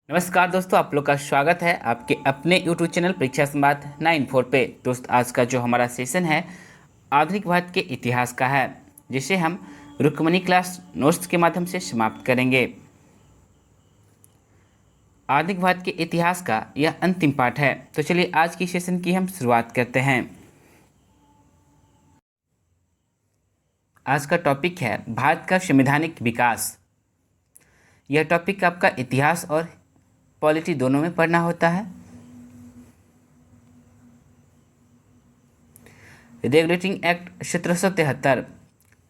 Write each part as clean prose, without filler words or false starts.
नमस्कार दोस्तों, आप लोग का स्वागत है आपके अपने यूट्यूब चैनल परीक्षा संवाद 94 पे। दोस्त, आज का जो हमारा सेशन है आधुनिक भारत के इतिहास का है, जिसे हम रुक्मणी क्लास नोट्स के माध्यम से समाप्त करेंगे। आधुनिक भारत के इतिहास का यह अंतिम पाठ है, तो चलिए आज की सेशन की हम शुरुआत करते हैं। आज का टॉपिक है भारत का संवैधानिक विकास। यह टॉपिक आपका इतिहास और पॉलिटी दोनों में पढ़ना होता है। Regulating act 1773।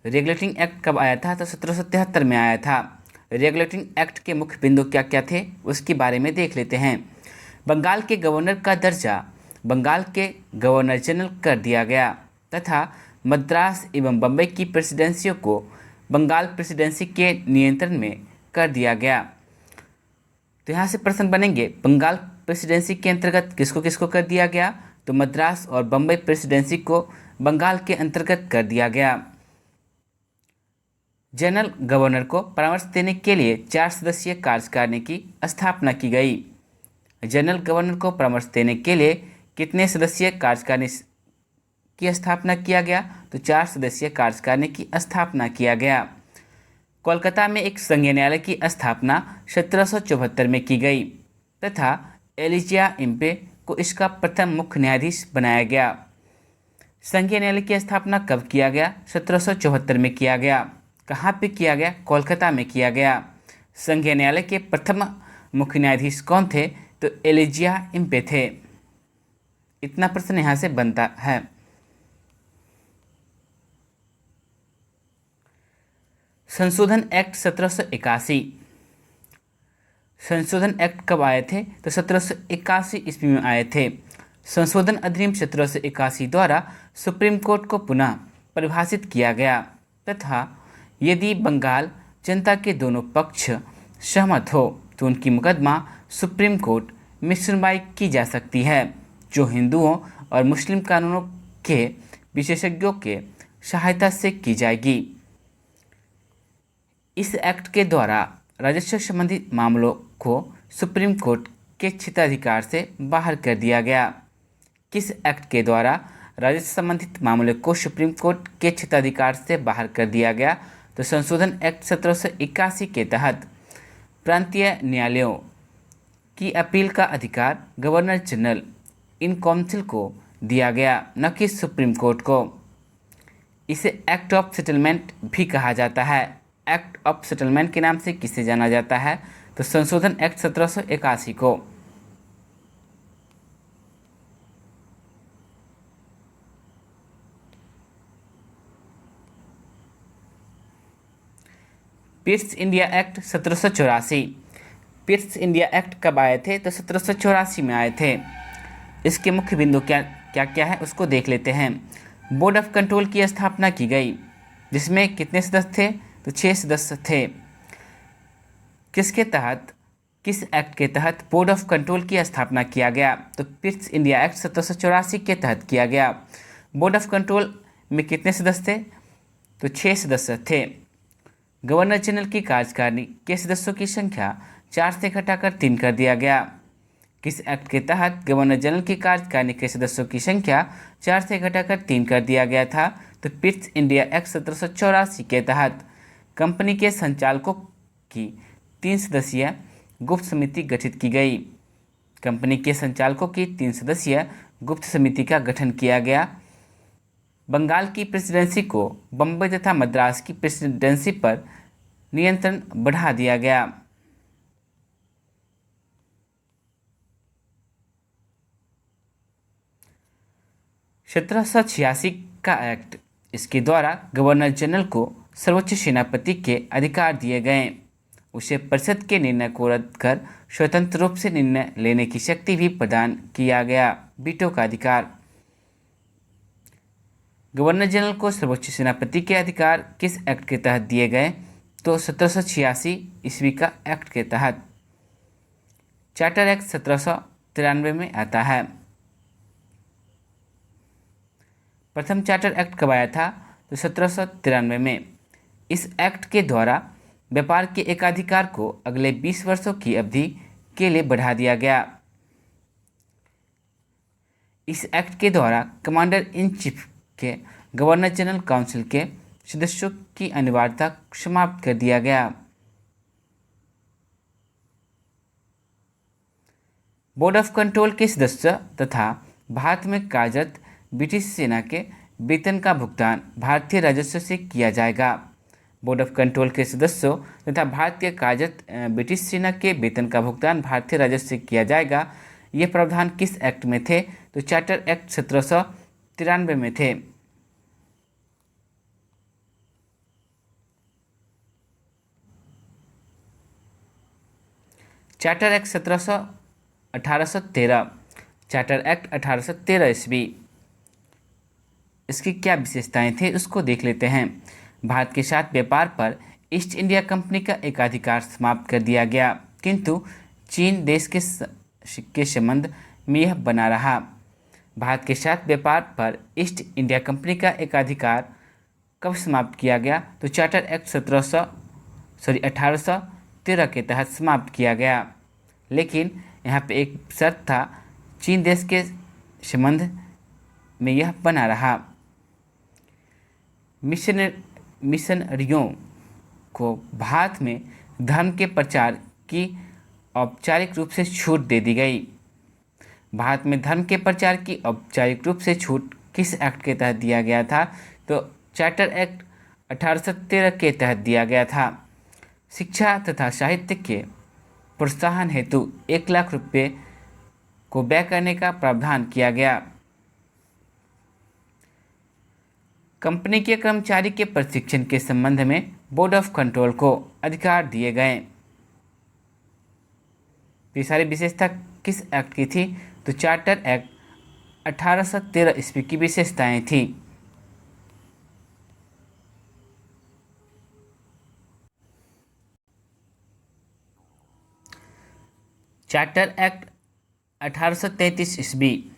रेगुलेटिंग एक्ट कब आया था? तो 1773 में आया था। रेगुलेटिंग एक्ट के मुख्य बिंदु क्या क्या थे उसके बारे में देख लेते हैं। बंगाल के गवर्नर का दर्जा बंगाल के गवर्नर जनरल कर दिया गया तथा मद्रास एवं बम्बई की प्रेसिडेंसियों को बंगाल प्रेसिडेंसी के नियंत्रण में कर दिया गया। तो यहाँ से प्रश्न बनेंगे, बंगाल प्रेसिडेंसी के अंतर्गत किसको किसको कर दिया गया? तो मद्रास और बम्बई प्रेसिडेंसी को बंगाल के अंतर्गत कर दिया गया। जनरल गवर्नर को परामर्श देने के लिए 4 सदस्यीय कार्यकारिणी की स्थापना की गई। जनरल गवर्नर को परामर्श देने के लिए कितने सदस्यीय कार्यकारिणी की स्थापना किया गया? तो 4 सदस्यीय कार्यकारिणी की स्थापना किया गया। कोलकाता में एक संघीय न्यायालय की स्थापना 1774 में की गई तथा एलिजिया इम्पे को इसका प्रथम मुख्य न्यायाधीश बनाया गया। संघीय न्यायालय की स्थापना कब किया गया? 1774 में किया गया। कहाँ पे किया गया? कोलकाता में किया गया। संघीय न्यायालय के प्रथम मुख्य न्यायाधीश कौन थे? तो एलिजिया इम्पे थे। इतना प्रश्न यहाँ से बनता है। संशोधन एक्ट 1781। संशोधन एक्ट कब आए थे? तो 1781 ईस्वी में आए थे। संशोधन अधिनियम 1781 द्वारा सुप्रीम कोर्ट को पुनः परिभाषित किया गया तथा यदि बंगाल जनता के दोनों पक्ष सहमत हो तो उनकी मुकदमा सुप्रीम कोर्ट में सुनवाई की जा सकती है, जो हिंदुओं और मुस्लिम कानूनों के विशेषज्ञों के सहायता से की जाएगी। इस एक्ट के द्वारा राजस्व संबंधी मामलों को सुप्रीम कोर्ट के क्षेत्राधिकार से बाहर कर दिया गया। किस एक्ट के द्वारा राजस्व संबंधित मामलों को सुप्रीम कोर्ट के क्षेत्राधिकार से बाहर कर दिया गया? तो संशोधन एक्ट 1781 के तहत प्रांतीय न्यायालयों की अपील का अधिकार गवर्नर जनरल इन काउंसिल को दिया गया, न कि सुप्रीम कोर्ट को। इसे एक्ट ऑफ सेटलमेंट भी कहा जाता है। एक्ट ऑफ सेटलमेंट के नाम से किसे जाना जाता है? तो संशोधन एक्ट 1781 को। Pitt's India act 1784। Pitt's India act कब आए थे? तो 1784 में आए थे। इसके मुख्य बिंदु क्या क्या क्या है उसको देख लेते हैं। बोर्ड ऑफ कंट्रोल की स्थापना की गई, जिसमें कितने सदस्य थे? तो 6 सदस्य थे। किसके तहत, किस एक्ट के तहत बोर्ड ऑफ कंट्रोल की स्थापना किया गया? तो पिट्स इंडिया एक्ट 1784 के तहत किया गया। बोर्ड ऑफ कंट्रोल में कितने सदस्य थे? तो 6 सदस्य थे। गवर्नर जनरल की कार्यकारिणी के सदस्यों की संख्या 4 से घटाकर 3 कर दिया गया। किस एक्ट के तहत गवर्नर जनरल की कार्यकारिणी के सदस्यों की संख्या 4 से घटाकर 3 कर दिया गया था? तो पिट्स इंडिया एक्ट 1784 के तहत कंपनी के संचालकों की 3 सदस्यीय गुप्त समिति गठित की गई। कंपनी के संचालकों की 3 सदस्यीय गुप्त समिति का गठन किया गया। बंगाल की प्रेसिडेंसी को बम्बई तथा मद्रास की प्रेसिडेंसी पर नियंत्रण बढ़ा दिया गया। (1786) का एक्ट, इसके द्वारा गवर्नर जनरल को सर्वोच्च सेनापति के अधिकार दिए गए। उसे परिषद के निर्णय को रद्द कर स्वतंत्र रूप से निर्णय लेने की शक्ति भी प्रदान किया गया, वीटो का अधिकार। गवर्नर जनरल को सर्वोच्च सेनापति के अधिकार किस एक्ट के तहत दिए गए? तो 1786 ईस्वी का एक्ट के तहत। चार्टर एक्ट 1793 में आता है। प्रथम चार्टर एक्ट कब आया था? तो 1793 में। इस एक्ट के द्वारा व्यापार के एकाधिकार को अगले 20 वर्षों की अवधि के लिए बढ़ा दिया गया। इस एक्ट के द्वारा कमांडर इन चीफ के गवर्नर जनरल काउंसिल के सदस्यों की अनिवार्यता समाप्त कर दिया गया। बोर्ड ऑफ कंट्रोल के सदस्य तथा भारत में कार्यरत ब्रिटिश सेना के वेतन का भुगतान भारतीय राजस्व से किया जाएगा। बोर्ड ऑफ कंट्रोल के सदस्यों तथा भारत के कार्यरत ब्रिटिश सेना के वेतन का भुगतान भारतीय राजस्व से किया जाएगा। ये प्रावधान किस एक्ट में थे? तो चार्टर एक्ट 1793 में थे। चार्टर एक्ट 1813 चार्टर एक्ट 1813 ईस्वी। इसकी क्या विशेषताएं थी उसको देख लेते हैं। भारत के साथ व्यापार पर ईस्ट इंडिया कंपनी का एकाधिकार समाप्त कर दिया गया, किंतु चीन देश के संबंध में यह बना रहा। भारत के साथ व्यापार पर ईस्ट इंडिया कंपनी का एकाधिकार कब समाप्त किया गया? तो चार्टर एक्ट 1813 के तहत समाप्त किया गया। लेकिन यहाँ पे एक शर्त था, चीन देश के संबंध में यह बना रहा। मिशनरियों को भारत में धर्म के प्रचार की औपचारिक रूप से छूट दे दी गई। भारत में धर्म के प्रचार की औपचारिक रूप से छूट किस एक्ट के तहत दिया गया था? तो चार्टर एक्ट 1813 के तहत दिया गया था। शिक्षा तथा साहित्य के प्रोत्साहन हेतु 1 लाख रुपये को व्यय करने का प्रावधान किया गया। कंपनी के कर्मचारी के प्रशिक्षण के संबंध में बोर्ड ऑफ कंट्रोल को अधिकार दिए गए। ये सारी विशेषता किस एक्ट की थी? तो चार्टर एक्ट 1813 ईस्वी की विशेषताएं थी। चार्टर एक्ट 1833 ईस्वी।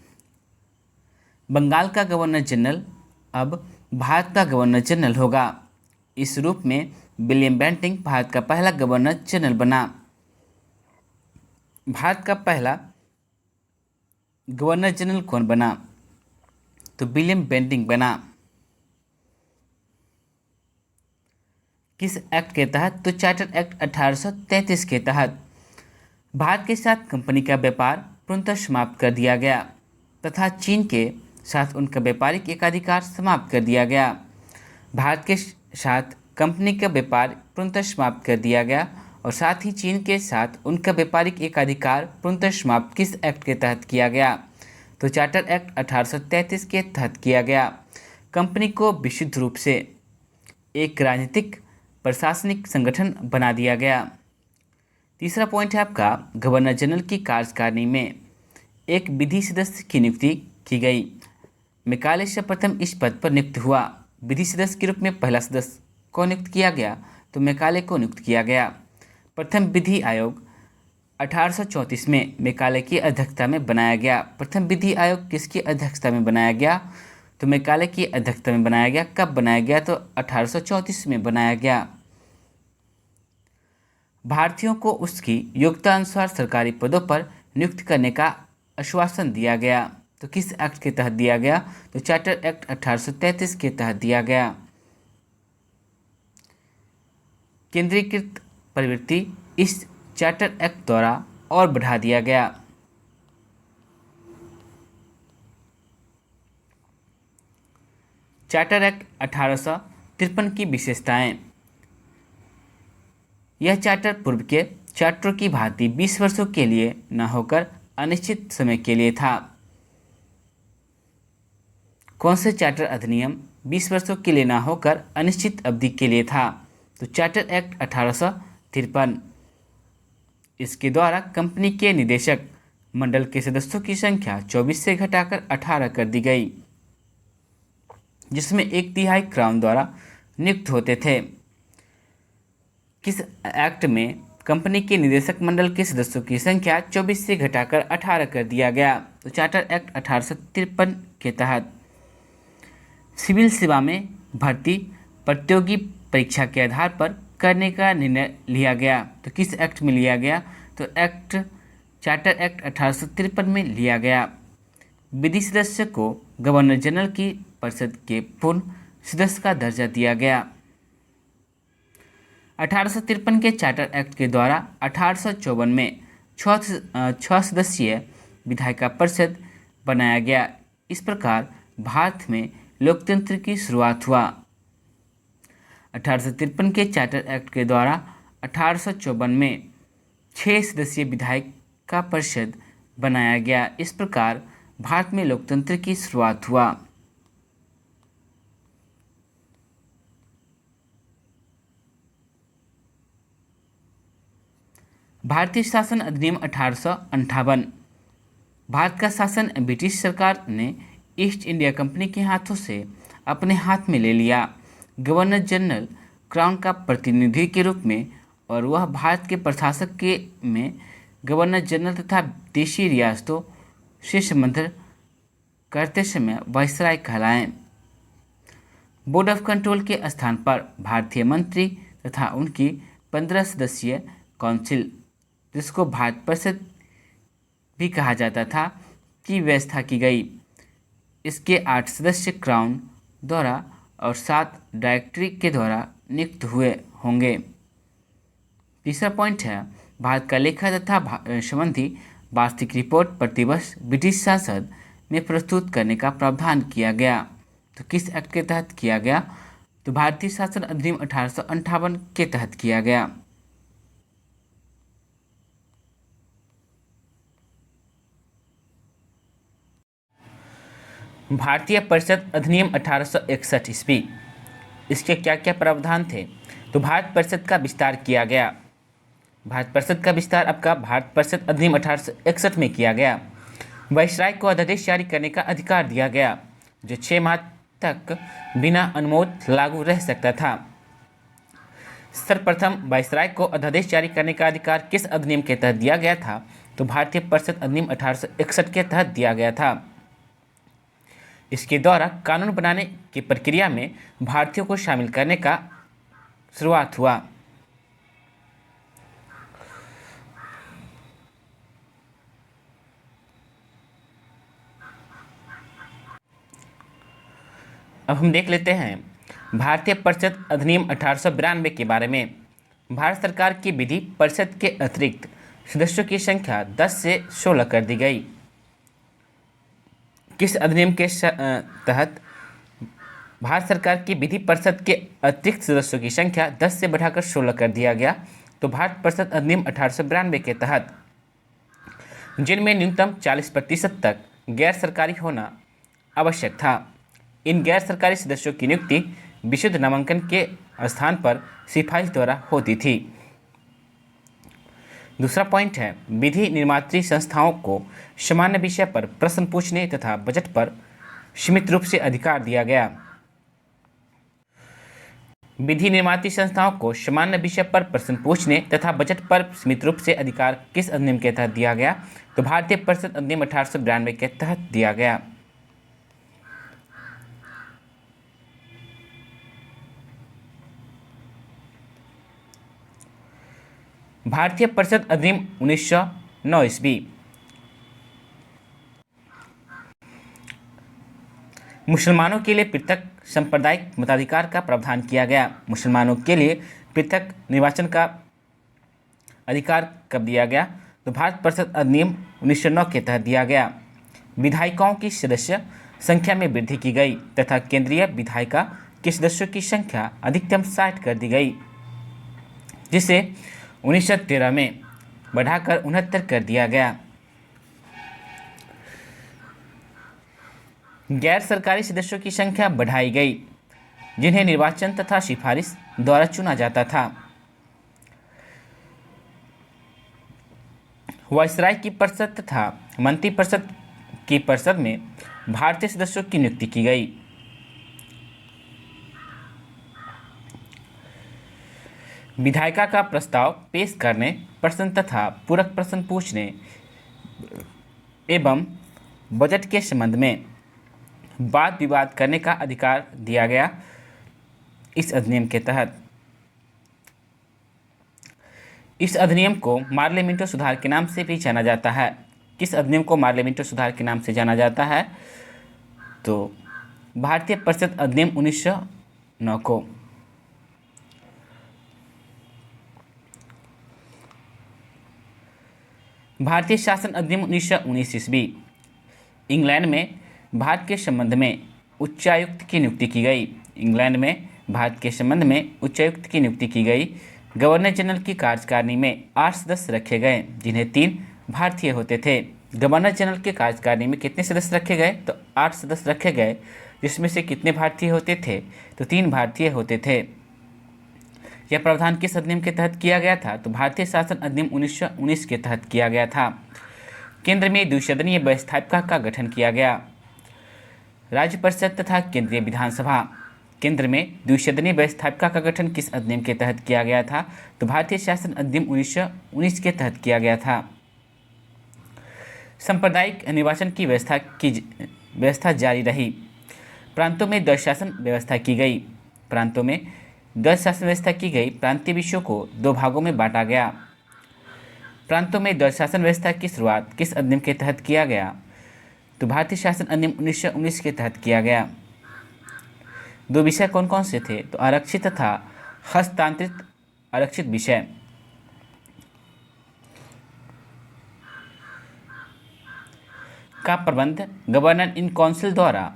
बंगाल का गवर्नर जनरल अब भारत का गवर्नर जनरल होगा। इस रूप में विलियम बेंटिंक भारत का पहला गवर्नर जनरल बना। भारत का पहला गवर्नर जनरल कौन बना? तो विलियम बेंटिंक बना। किस एक्ट के तहत? तो चार्टर एक्ट 1833 के तहत। भारत के साथ कंपनी का व्यापार पूर्णतः समाप्त कर दिया गया तथा चीन के साथ उनका व्यापारिक एकाधिकार समाप्त कर दिया गया। भारत के साथ कंपनी का व्यापार पूर्णतः समाप्त कर दिया गया और साथ ही चीन के साथ उनका व्यापारिक एकाधिकार पूर्णतः समाप्त किस एक्ट के तहत किया गया? तो चार्टर एक्ट 1833 के तहत किया गया। कंपनी को विशुद्ध रूप से एक राजनीतिक प्रशासनिक संगठन बना दिया गया। तीसरा पॉइंट है आपका, गवर्नर जनरल की कार्यकारिणी में एक विधि सदस्य की नियुक्ति की गई। मैकाले सर्वप्रथम इस पद पर नियुक्त हुआ। विधि सदस्य के रूप में पहला सदस्य को नियुक्त किया गया तो मैकाले को नियुक्त किया गया। प्रथम विधि आयोग 1834 में मैकाले की अध्यक्षता में बनाया गया। प्रथम विधि आयोग किसकी अध्यक्षता में बनाया गया? तो मैकाले की अध्यक्षता में बनाया गया। कब बनाया गया? तो 1834 में बनाया गया। भारतीयों को उसकी योग्यता अनुसार सरकारी पदों पर नियुक्त करने का आश्वासन दिया गया। तो किस एक्ट के तहत दिया गया? तो चार्टर एक्ट 1833 के तहत दिया गया। केंद्रीकृत प्रवृत्ति इस चार्टर एक्ट द्वारा और बढ़ा दिया गया। चार्टर एक्ट 1853 की विशेषताएं। यह चार्टर पूर्व के चार्टरों की भांति 20 वर्षों के लिए न होकर अनिश्चित समय के लिए था। कौन से चार्टर अधिनियम 20 वर्षों के लिए न होकर अनिश्चित अवधि के लिए था? तो चार्टर एक्ट 1853। इसके द्वारा कंपनी के निदेशक मंडल के सदस्यों की संख्या 24 से घटाकर 18 कर दी गई, जिसमें 1/3 क्राउन द्वारा नियुक्त होते थे। किस एक्ट में कंपनी के निदेशक मंडल के सदस्यों की संख्या 24 से घटाकर 18 कर दिया गया? तो चार्टर एक्ट 1853 के तहत। सिविल सेवा में भर्ती प्रतियोगी परीक्षा के आधार पर करने का निर्णय लिया गया। तो किस एक्ट में लिया गया? तो एक्ट चार्टर एक्ट 1853 में लिया गया। विधि सदस्य को गवर्नर जनरल की परिषद के पूर्ण सदस्य का दर्जा दिया गया। 1853 के चार्टर एक्ट के द्वारा 1854 में छह सदस्यीय विधायिका परिषद बनाया गया। इस प्रकार भारत में लोकतंत्र की शुरुआत हुआ। 1853 के चार्टर एक्ट के द्वारा 1854 में 6 सदस्यीय विधायिका परिषद बनाया गया। इस प्रकार भारत में लोकतंत्र की शुरुआत हुआ। भारतीय शासन अधिनियम 1858। भारत का शासन ब्रिटिश सरकार ने ईस्ट इंडिया कंपनी के हाथों से अपने हाथ में ले लिया। गवर्नर जनरल क्राउन का प्रतिनिधि के रूप में और वह भारत के प्रशासक के में गवर्नर जनरल तथा देशी रियासतों से संबंध करते समय वायसराय कहलाए। बोर्ड ऑफ कंट्रोल के स्थान पर भारतीय मंत्री तथा उनकी 15 सदस्यीय काउंसिल, जिसको भारत परिषद भी कहा जाता था, की व्यवस्था की गई। इसके 8 सदस्य क्राउन द्वारा और 7 डायरेक्टरी के द्वारा नियुक्त हुए होंगे। तीसरा पॉइंट है, भारत का लेखा तथा संबंधी वार्षिक रिपोर्ट प्रतिवर्ष ब्रिटिश संसद में प्रस्तुत करने का प्रावधान किया गया। तो किस एक्ट के तहत किया गया? तो भारतीय शासन अधिनियम 1858 के तहत किया गया। भारतीय परिषद अधिनियम 1861 ईस्वी। इसके क्या क्या प्रावधान थे? तो भारत परिषद का विस्तार किया गया। भारत परिषद का विस्तार आपका भारत परिषद अधिनियम 1861 में किया गया। वायसराय को अध्यादेश जारी करने का अधिकार दिया गया, जो 6 माह तक बिना अनुमोदन लागू रह सकता था। सर्वप्रथम वायसराय को अध्यादेश जारी करने का अधिकार किस अधिनियम के तहत दिया गया था? तो भारतीय परिषद अधिनियम 1861 के तहत दिया गया था। इसके द्वारा कानून बनाने की प्रक्रिया में भारतीयों को शामिल करने का शुरुआत हुआ। अब हम देख लेते हैं भारतीय परिषद अधिनियम 1892 के बारे में। भारत सरकार की विधि परिषद के अतिरिक्त सदस्यों की संख्या 10 से 16 कर दी गई। किस अधिनियम के तहत भारत सरकार की विधि परिषद के अतिरिक्त सदस्यों की संख्या 10 से बढ़ाकर 16 कर दिया गया? तो भारत परिषद अधिनियम 1892 के तहत, जिनमें न्यूनतम 40% तक गैर सरकारी होना आवश्यक था। इन गैर सरकारी सदस्यों की नियुक्ति विशुद्ध नामांकन के स्थान पर सिफारिश द्वारा होती थी। दूसरा पॉइंट है, विधि निर्मात्री संस्थाओं को सामान्य विषय पर प्रश्न पूछने तथा बजट पर सीमित रूप से अधिकार दिया गया। विधि निर्मात्री संस्थाओं को सामान्य विषय पर प्रश्न पूछने तथा बजट पर सीमित रूप से अधिकार किस अधिनियम के तहत दिया गया? तो भारतीय परिषद अधिनियम 1892 के तहत दिया गया। भारतीय परिषद अधिनियम 1909 ईस्वी। मुसलमानों के लिए पृथक सांप्रदायिक मताधिकार का प्रावधान किया गया। मुसलमानों के लिए पृथक निर्वाचन का अधिकार कब दिया गया? तो भारत परिषद अधिनियम 1909 के तहत दिया गया। विधायिकाओं की सदस्य संख्या में वृद्धि की गई तथा केंद्रीय विधायिका के सदस्यों की संख्या अधिकतम 60 कर दी गई, जिसे 1913 में बढ़ाकर 69 कर दिया गया। गैर सरकारी सदस्यों की संख्या बढ़ाई गई, जिन्हें निर्वाचन तथा सिफारिश द्वारा चुना जाता था। वायसराय की परिषद तथा मंत्रिपरिषद की परिषद में भारतीय सदस्यों की नियुक्ति की गई। विधायिका का प्रस्ताव पेश करने, प्रश्न तथा पूरक प्रश्न पूछने एवं बजट के संबंध में वाद विवाद करने का अधिकार दिया गया इस अधिनियम के तहत। इस अधिनियम को मार्ले-मिंटो सुधार के नाम से भी जाना जाता है। किस अधिनियम को मार्ले-मिंटो सुधार के नाम से जाना जाता है? तो भारतीय परिषद अधिनियम 1909 को। भारतीय शासन अधिनियम 1919 ईस्वी। इंग्लैंड में भारत के संबंध में उच्चायुक्त की नियुक्ति की गई। इंग्लैंड में भारत के संबंध में उच्चायुक्त की नियुक्ति की गई। गवर्नर जनरल की कार्यकारिणी में 8 सदस्य रखे गए, जिन्हें 3 भारतीय होते थे। गवर्नर जनरल के कार्यकारिणी में कितने सदस्य रखे गए? तो 8 सदस्य रखे गए, जिसमें से कितने भारतीय होते थे? तो 3 भारतीय होते थे। यह प्रावधान किस अधिनियम के तहत किया गया था? तो भारतीय शासन अधिनियम 1919 के तहत किया गया था। केंद्र में द्विसदनीय व्यवस्थापिका का गठन किया गया। राज्य परिषद तथा केंद्रीय विधानसभा। केंद्र में द्विसदनीय व्यवस्थापिका का गठन किस अधिनियम के तहत किया गया था? तो भारतीय शासन अधिनियम 1919 के तहत किया गया था। सांप्रदायिक निर्वाचन की व्यवस्था जारी रही। प्रांतों में द्वैध शासन व्यवस्था की गई। प्रांतों में द्वैध शासन व्यवस्था की गई। प्रांतीय विषयों को 2 भागों में बांटा गया। प्रांतों में द्वैध शासन व्यवस्था की शुरुआत किस अधिनियम के तहत किया गया? तो भारतीय शासन अधिनियम 1919 के तहत किया गया। 2 विषय कौन कौन से थे? तो आरक्षित तथा हस्तांतरित आरक्षित विषय। का प्रबंध गवर्नर इन काउंसिल द्वारा,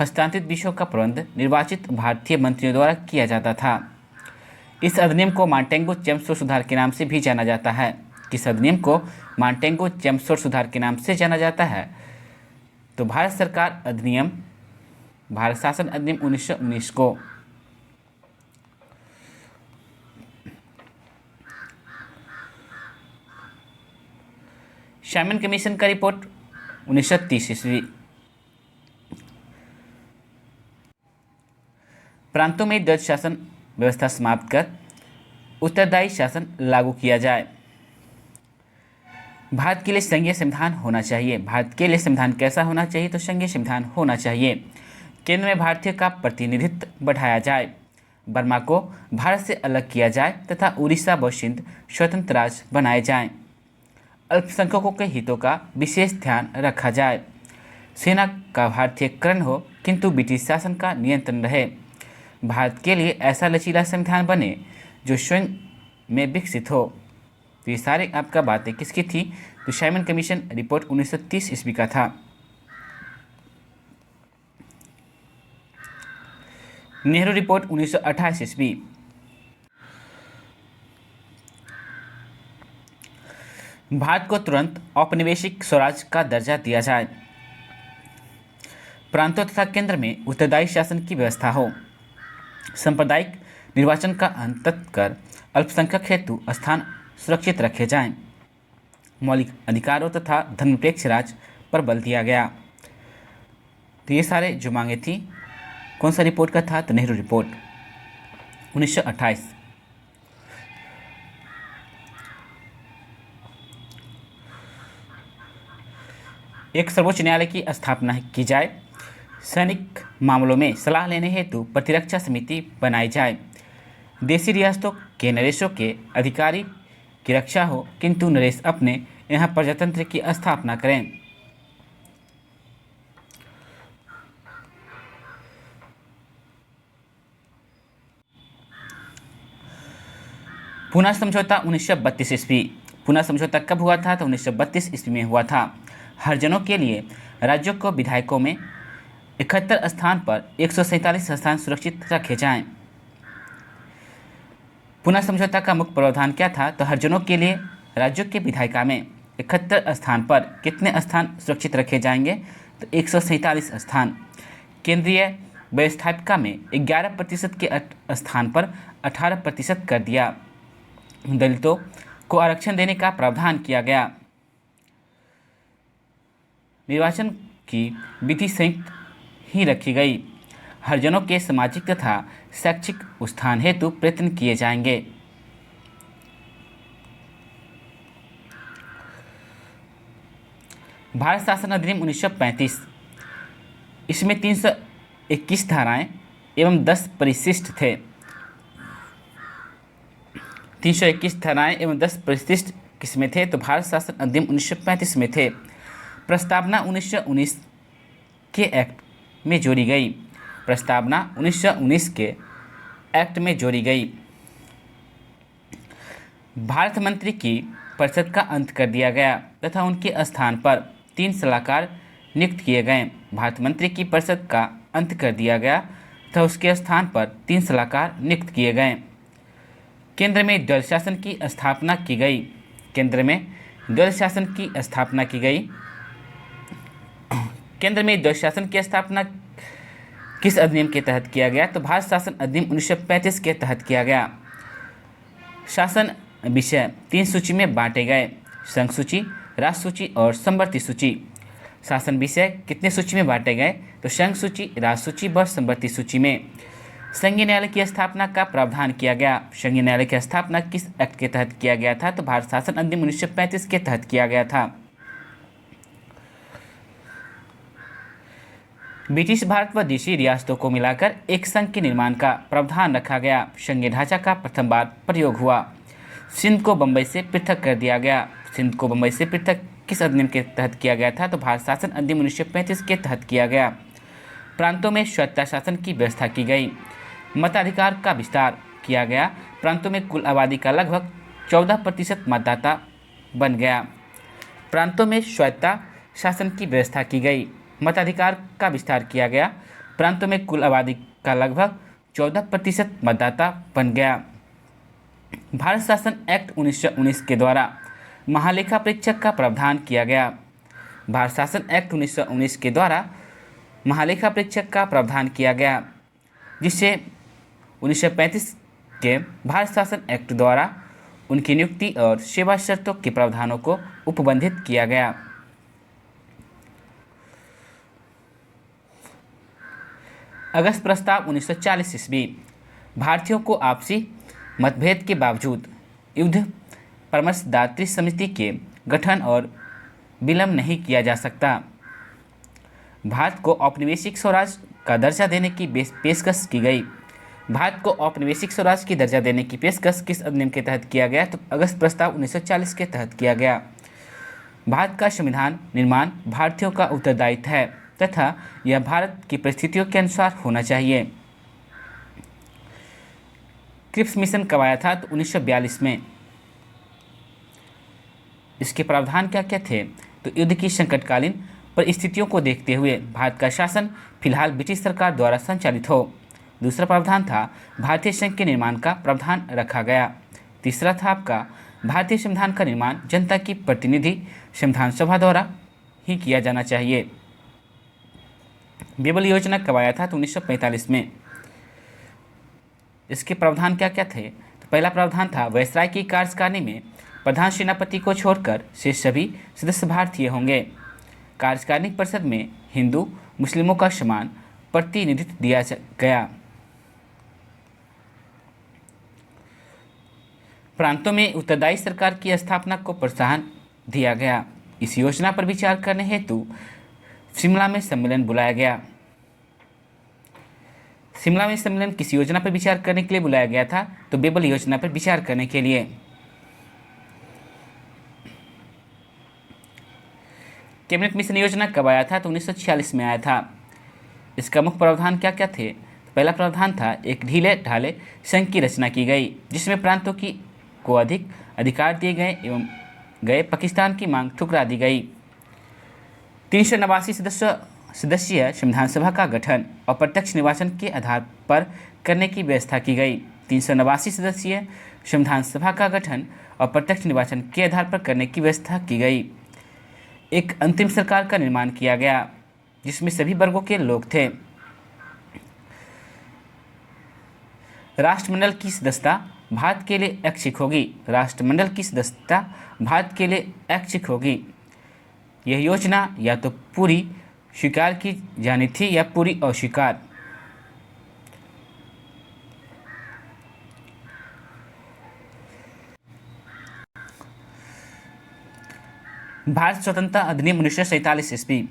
हस्तांतरित विषयों का प्रबंध निर्वाचित भारतीय मंत्रियों द्वारा किया जाता था। इस अधिनियम को मांटेगो-चेम्सफोर्ड सुधार के नाम से भी जाना जाता है। किस अधिनियम को मांटेगो-चेम्सफोर्ड सुधार के नाम से जाना जाता है? तो भारत सरकार अधिनियम, भारत शासन अधिनियम 1919 को। साइमन कमीशन का रिपोर्ट 1930 ईस्वी। प्रांतों में द्वैध शासन व्यवस्था समाप्त कर उत्तरदायी शासन लागू किया जाए। भारत के लिए संघीय संविधान होना चाहिए। भारत के लिए संविधान कैसा होना चाहिए? तो संघीय संविधान होना चाहिए। केंद्र में भारतीय का प्रतिनिधित्व बढ़ाया जाए। बर्मा को भारत से अलग किया जाए तथा उड़ीसा व सिंध स्वतंत्र राज्य बनाए जाएं। अल्पसंख्यकों के हितों का विशेष ध्यान रखा जाए। सेना का भारतीयकरण हो किंतु ब्रिटिश शासन का नियंत्रण रहे। भारत के लिए ऐसा लचीला संविधान बने जो स्वयं में विकसित हो। तो ये सारे आपका बातें किसकी थी? तो साइमन कमीशन रिपोर्ट 1930 ईस्वी का था। नेहरू रिपोर्ट 1928 ईस्वी। भारत को तुरंत औपनिवेशिक स्वराज का दर्जा दिया जाए। प्रांतों तथा केंद्र में उत्तरदायी शासन की व्यवस्था हो। सांप्रदायिक निर्वाचन का अंत कर अल्पसंख्यक हेतु स्थान सुरक्षित रखे जाएं। मौलिक अधिकारों तथा धर्मनिरपेक्ष राज पर बल दिया गया। तो ये सारे जो मांगे थी कौन सा रिपोर्ट का था? तो नेहरू रिपोर्ट 1928। एक सर्वोच्च न्यायालय की स्थापना की जाए। सैनिक मामलों में सलाह लेने हेतु प्रतिरक्षा समिति बनाई जाए। देशी रियासतों के नरेशों के अधिकारी की रक्षा हो किंतु नरेश अपने यहाँ प्रजातंत्र की स्थापना करें। पुना समझौता 1932 ईस्वी। पुना समझौता कब हुआ था? तो 1932 ईस्वी में हुआ था। हरिजनों के लिए राज्यों को विधायकों में 71 स्थान पर 147 स्थान सुरक्षित रखे जाएं। पुना समझौता का मुख्य प्रावधान क्या था? तो हरिजनों के लिए राज्यों के विधायिका में 71 स्थान पर कितने स्थान सुरक्षित रखे जाएंगे? तो 147 स्थान। केंद्रीय व्यवस्थापिका में 11% के स्थान पर 18% कर दिया। दलितों को आरक्षण देने का प्रावधान किया गया। निर्वाचन की विधि संयुक्त ही रखी गई। हरिजनों के सामाजिक तथा शैक्षिक उत्थान हेतु प्रयत्न किए जाएंगे। भारत शासन अधिनियम 1935। इसमें 321 धाराएं एवं 10 परिशिष्ट थे। 321 धाराएं एवं 10 परिशिष्ट किसमें थे? तो भारत शासन अधिनियम 1935 में थे। प्रस्तावना 1919 के एक्ट में जोड़ी गई। प्रस्तावना 1919 के एक्ट में जोड़ी गई। भारत मंत्री की परिषद का अंत कर दिया गया तथा उनके स्थान पर 3 सलाहकार नियुक्त किए गए। भारत मंत्री की परिषद का अंत कर दिया गया तथा उसके स्थान पर 3 सलाहकार नियुक्त किए गए। केंद्र में द्वैध शासन की स्थापना की गई। केंद्र में द्वैध शासन की स्थापना की गई। केंद्र में द्वैध शासन की स्थापना किस अधिनियम के तहत किया गया? तो भारत शासन अधिनियम 1935 के तहत किया गया। शासन विषय 3 सूची में बांटे गए: संघ सूची, राज्य सूची और समवर्ती सूची। शासन विषय कितने सूची में बांटे गए? तो संघ सूची, राज्य सूची व समवर्ती सूची में। संघीय न्यायालय की स्थापना का प्रावधान किया गया। संघीय न्यायालय की स्थापना किस एक्ट के तहत किया गया था? तो भारत शासन अधिनियम 1935 के तहत किया गया था। ब्रिटिश भारत व देशी रियासतों को मिलाकर एक संघ के निर्माण का प्रावधान रखा गया। संघीय ढांचा का प्रथम बार प्रयोग हुआ। सिंध को बंबई से पृथक कर दिया गया। सिंध को बंबई से पृथक किस अधिनियम के तहत किया गया था? तो भारत शासन अधिनियम 1935 के तहत किया गया। प्रांतों में स्वायत्ता शासन की व्यवस्था की गई। मताधिकार का विस्तार किया गया। प्रांतों में कुल आबादी का लगभग 14% मतदाता बन गया। प्रांतों में स्वायत्ता शासन की व्यवस्था की गई। मताधिकार का विस्तार किया गया। प्रांतों में कुल आबादी का लगभग 14% मतदाता बन गया। भारत शासन एक्ट 1919 के द्वारा महालेखा परीक्षक का प्रावधान किया गया। भारत शासन एक्ट 1919 के द्वारा महालेखा परीक्षक का प्रावधान किया गया, जिससे 1935 के भारत शासन एक्ट द्वारा उनकी नियुक्ति और सेवा शर्तों के प्रावधानों को उपबंधित किया गया। अगस्त प्रस्ताव 1940 ईस्वी। भारतीयों को आपसी मतभेद के बावजूद युद्ध परामर्शदात्री समिति के गठन और विलंब नहीं किया जा सकता। भारत को औपनिवेशिक स्वराज्य का दर्जा देने की पेशकश की गई। भारत को औपनिवेशिक स्वराज्य की दर्जा देने की पेशकश किस अधिनियम के तहत किया गया? तो अगस्त प्रस्ताव 1940 के तहत किया गया। भारत का संविधान निर्माण भारतीयों का उत्तरदायित्व है तथा यह भारत की परिस्थितियों के अनुसार होना चाहिए। क्रिप्स मिशन कब आया था? तो 1942 में। इसके प्रावधान क्या क्या थे? तो युद्ध की संकटकालीन परिस्थितियों को देखते हुए भारत का शासन फिलहाल ब्रिटिश सरकार द्वारा संचालित हो। दूसरा प्रावधान था भारतीय संघ के निर्माण का प्रावधान रखा गया। तीसरा था आपका भारतीय संविधान का निर्माण जनता की प्रतिनिधि संविधान सभा द्वारा ही किया जाना चाहिए। बेबल योजना कब आया था? तो 1945 में। इसके प्रावधान क्या क्या थे? तो पहला प्रावधान था वायसराय की कार्यकारिणी में प्रधान सेनापति को छोड़कर शेष सभी सदस्य भारतीय होंगे। कार्यकारिणी परिषद में हिंदू मुस्लिमों का समान प्रतिनिधित्व दिया गया। प्रांतों में उत्तरदायी सरकार की स्थापना को प्रोत्साहन दिया गया। इस योजना पर विचार करने हेतु शिमला में सम्मेलन बुलाया गया। शिमला में सम्मेलन किस योजना पर विचार करने के लिए बुलाया गया था? तो बेबल योजना पर विचार करने के लिए। कैबिनेट मिशन योजना कब आया था? तो 1946 में आया था। इसका मुख्य प्रावधान क्या क्या थे? पहला प्रावधान था एक ढीले ढाले संघ की रचना की गई, जिसमें प्रांतों को अधिक अधिकार दिए गए एवं पाकिस्तान की मांग ठुकरा दी गई। 389 सदस्यीय संविधान सभा का गठन और प्रत्यक्ष निर्वाचन के आधार पर करने की व्यवस्था की गई। 389 सदस्यीय संविधान सभा का गठन और प्रत्यक्ष निर्वाचन के आधार पर करने की व्यवस्था की गई। एक अंतिम सरकार का निर्माण किया गया, जिसमें सभी वर्गों के लोग थे। राष्ट्रमंडल की सदस्यता भारत के लिए ऐच्छिक होगी। राष्ट्रमंडल की सदस्यता भारत के लिए ऐच्छिक होगी। यह योजना या तो पूरी स्वीकार की जानी थी या पूरी अस्वीकार। भारत स्वतंत्रता अधिनियम 1947 ईस्वी।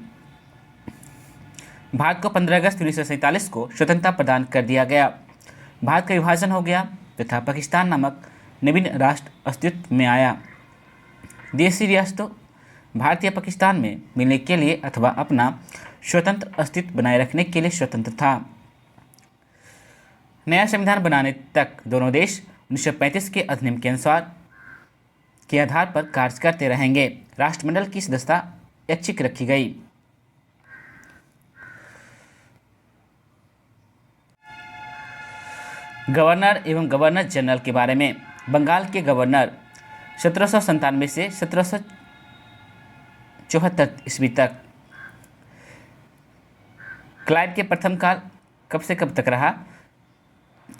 भारत को 15 अगस्त 1947 को स्वतंत्रता प्रदान कर दिया गया। भारत का विभाजन हो गया तथा पाकिस्तान नामक नवीन राष्ट्र अस्तित्व में आया? देशी रियासतों भारत या पाकिस्तान में मिलने के लिए अथवा अपना स्वतंत्र अस्तित्व बनाए रखने के लिए स्वतंत्र था। नया संविधान बनाने तक दोनों देश 1935 के अधिनियम के आधार पर कार्य करते रहेंगे। राष्ट्रमंडल की सदस्यता ऐच्छिक रखी गई। गवर्नर एवं गवर्नर जनरल के बारे में। बंगाल के गवर्नर 1797 से 1774 ईस्वी तक। क्लाइव के प्रथम काल कब से कब तक रहा?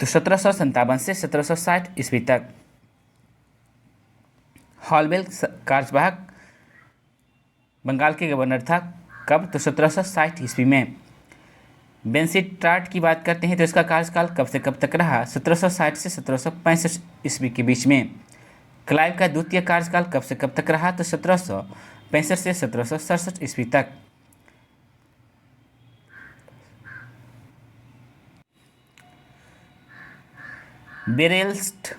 तो 1757 से 1760 ईस्वी तक। हॉलवेल कार्यवाहक बंगाल के गवर्नर था कब? तो 1760 ईस्वी में। बेंसीट्राट की बात करते हैं तो इसका कार्यकाल कब से कब तक रहा? 1760 से 1765 ईस्वी के बीच में। क्लाइव का द्वितीय कार्यकाल कब से कब तक रहा? तो 1765 से 1767 ईस्वी तक। बेरेल्स्ट